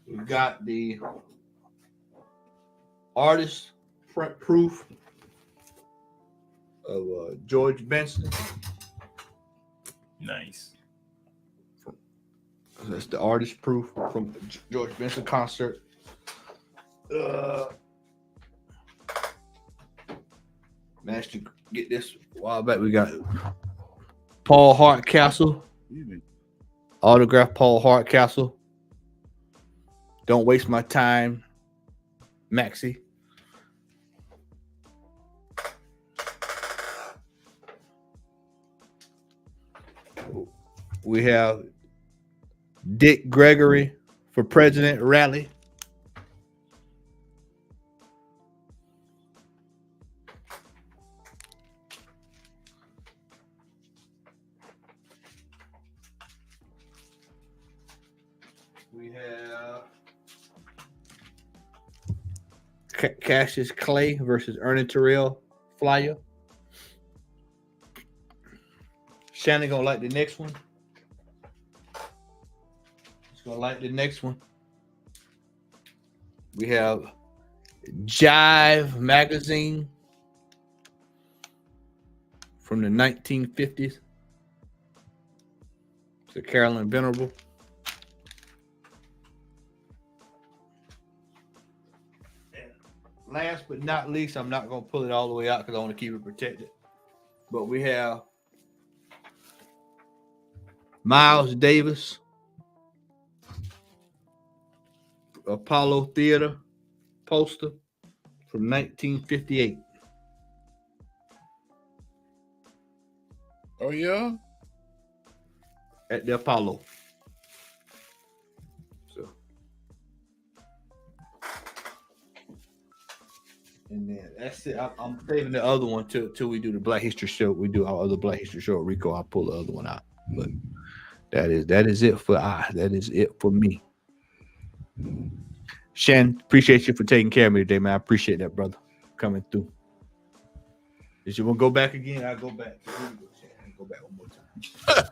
S2: We got the artist print proof of George Benson.
S3: Nice.
S2: That's the artist proof from George Benson concert. Managed to get this a while back. We got Paul Hardcastle, autograph Paul Hardcastle. Don't waste my time, Maxie. We have Dick Gregory for President Rally. We have Cassius Clay versus Ernie Terrell flyer. Shannon gonna like the next one. He's gonna like the next one. We have Jive magazine from the 1950s. So Carolyn Venerable. Last but not least, I'm not going to pull it all the way out because I want to keep it protected. But we have Miles Davis, Apollo Theater poster from 1958.
S4: Oh, yeah?
S2: At the Apollo. So. And then that's it. I'm saving the other one till we do the Black History Show. We do our other Black History Show. Rico, I'll pull the other one out. But that is it for that is it for me. Shan, appreciate you for taking care of me today, man. I appreciate that, brother. Coming through. If you want to go back again, I'll go back. Go back one more time.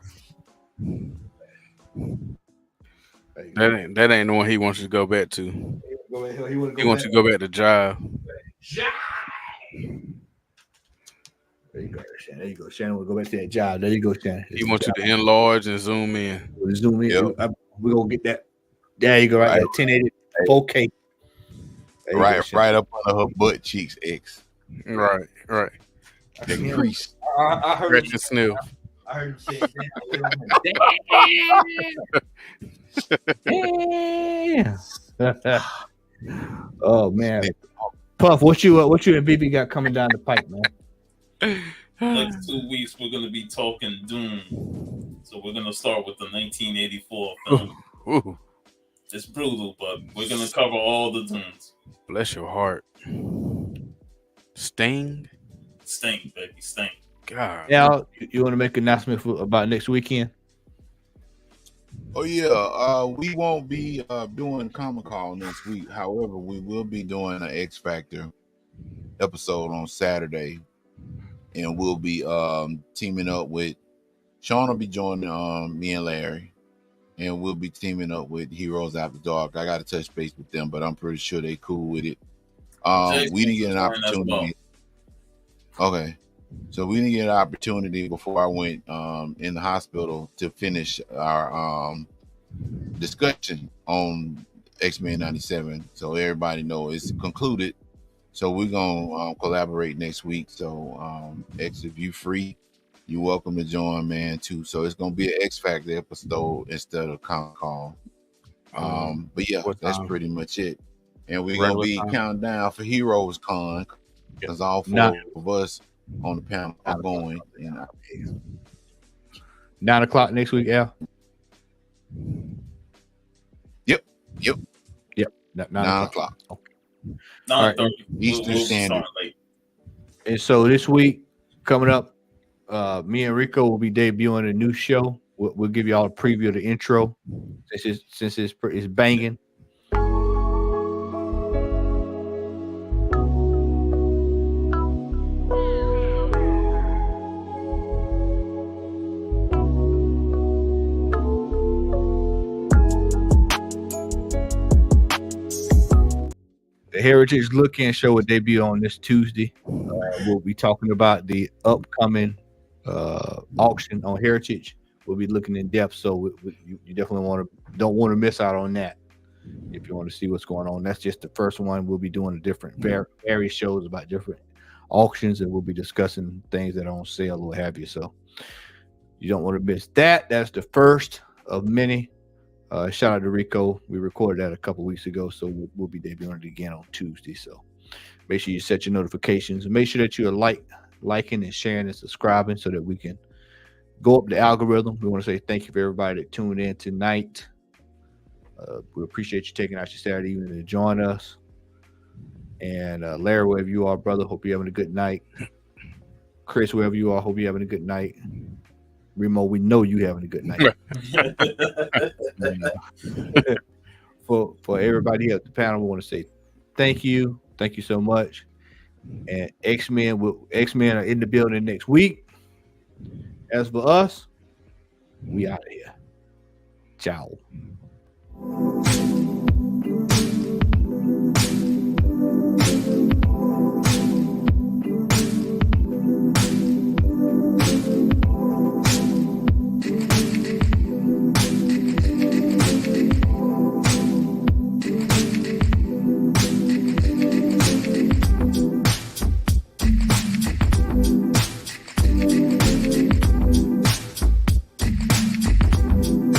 S7: That ain't the one he wants you to go back to.
S2: Go go ahead. He want to
S7: He wants to go back to Jive.
S2: There you go, Shannon. There you go, Shannon. We'll go back to that job. There you go, Shannon.
S7: He wants you to enlarge and zoom in.
S2: We'll zoom in.
S4: Yep.
S2: We're gonna get that. There you go, right there. 1080, 4K.
S4: Right up under her butt cheeks, X.
S7: Right.
S4: The crease.
S2: I heard
S7: Scratch and sniff.
S2: I heard him say damn. Oh man. Puff, what you and BB got coming down the pipe, man?
S3: Next 2 weeks, we're going to be talking Doom. So we're going to start with the 1984 film.
S7: Ooh.
S3: It's brutal, but we're going to cover all the Dooms.
S7: Bless your heart. Sting?
S3: Stink, baby, stink.
S7: God.
S2: Now, you want to make an announcement about next weekend?
S4: Oh yeah, we won't be doing Comic Con next week. However, we will be doing an X Factor episode on Saturday, and we'll be teaming up with Sean. Will be joining me and Larry, and we'll be teaming up with Heroes After Dark. I got to touch base with them, but I'm pretty sure they cool with it. We didn't get an opportunity. Okay. So we didn't get an opportunity before I went in the hospital to finish our discussion on X-Men 97. So everybody know it's concluded. So we're going to collaborate next week. So X, if you free, you're welcome to join, man, too. So it's going to be an X Factor episode instead of Comic-Con. But yeah, that's pretty much it. And we're going to be counting down for Heroes Con because all four of us on the panel are going.
S2: 9 o'clock next week, Al.
S4: Yep.
S2: 9 o'clock.
S3: Okay. 9:30
S4: right. Eastern Standard.
S2: And so this week coming up, me and Rico will be debuting a new show. We'll give you all a preview of the intro since it's banging. The Heritage Look-In show will debut on this Tuesday. We'll be talking about the upcoming auction on Heritage. We'll be looking in depth, so you definitely don't want to miss out on that. If you want to see what's going on, that's just the first one. We'll be doing a different various shows about different auctions, and we'll be discussing things that are on sale or what have you. So you don't want to miss that. That's the first of many. Shout out to Rico. We recorded that a couple weeks ago, so we'll be debuting it again on Tuesday. So make sure you set your notifications and make sure that you're liking and sharing and subscribing so that we can go up the algorithm. We want to say thank you for everybody that tuned in tonight. We appreciate you taking out your Saturday evening to join us. And Larry, wherever you are, brother, hope you're having a good night. Chris, wherever you are, hope you're having a good night. Remo, we know you having a good night. For everybody here at the panel, we want to say thank you so much. And X-Men are in the building next week. As for us, we out of here. Ciao.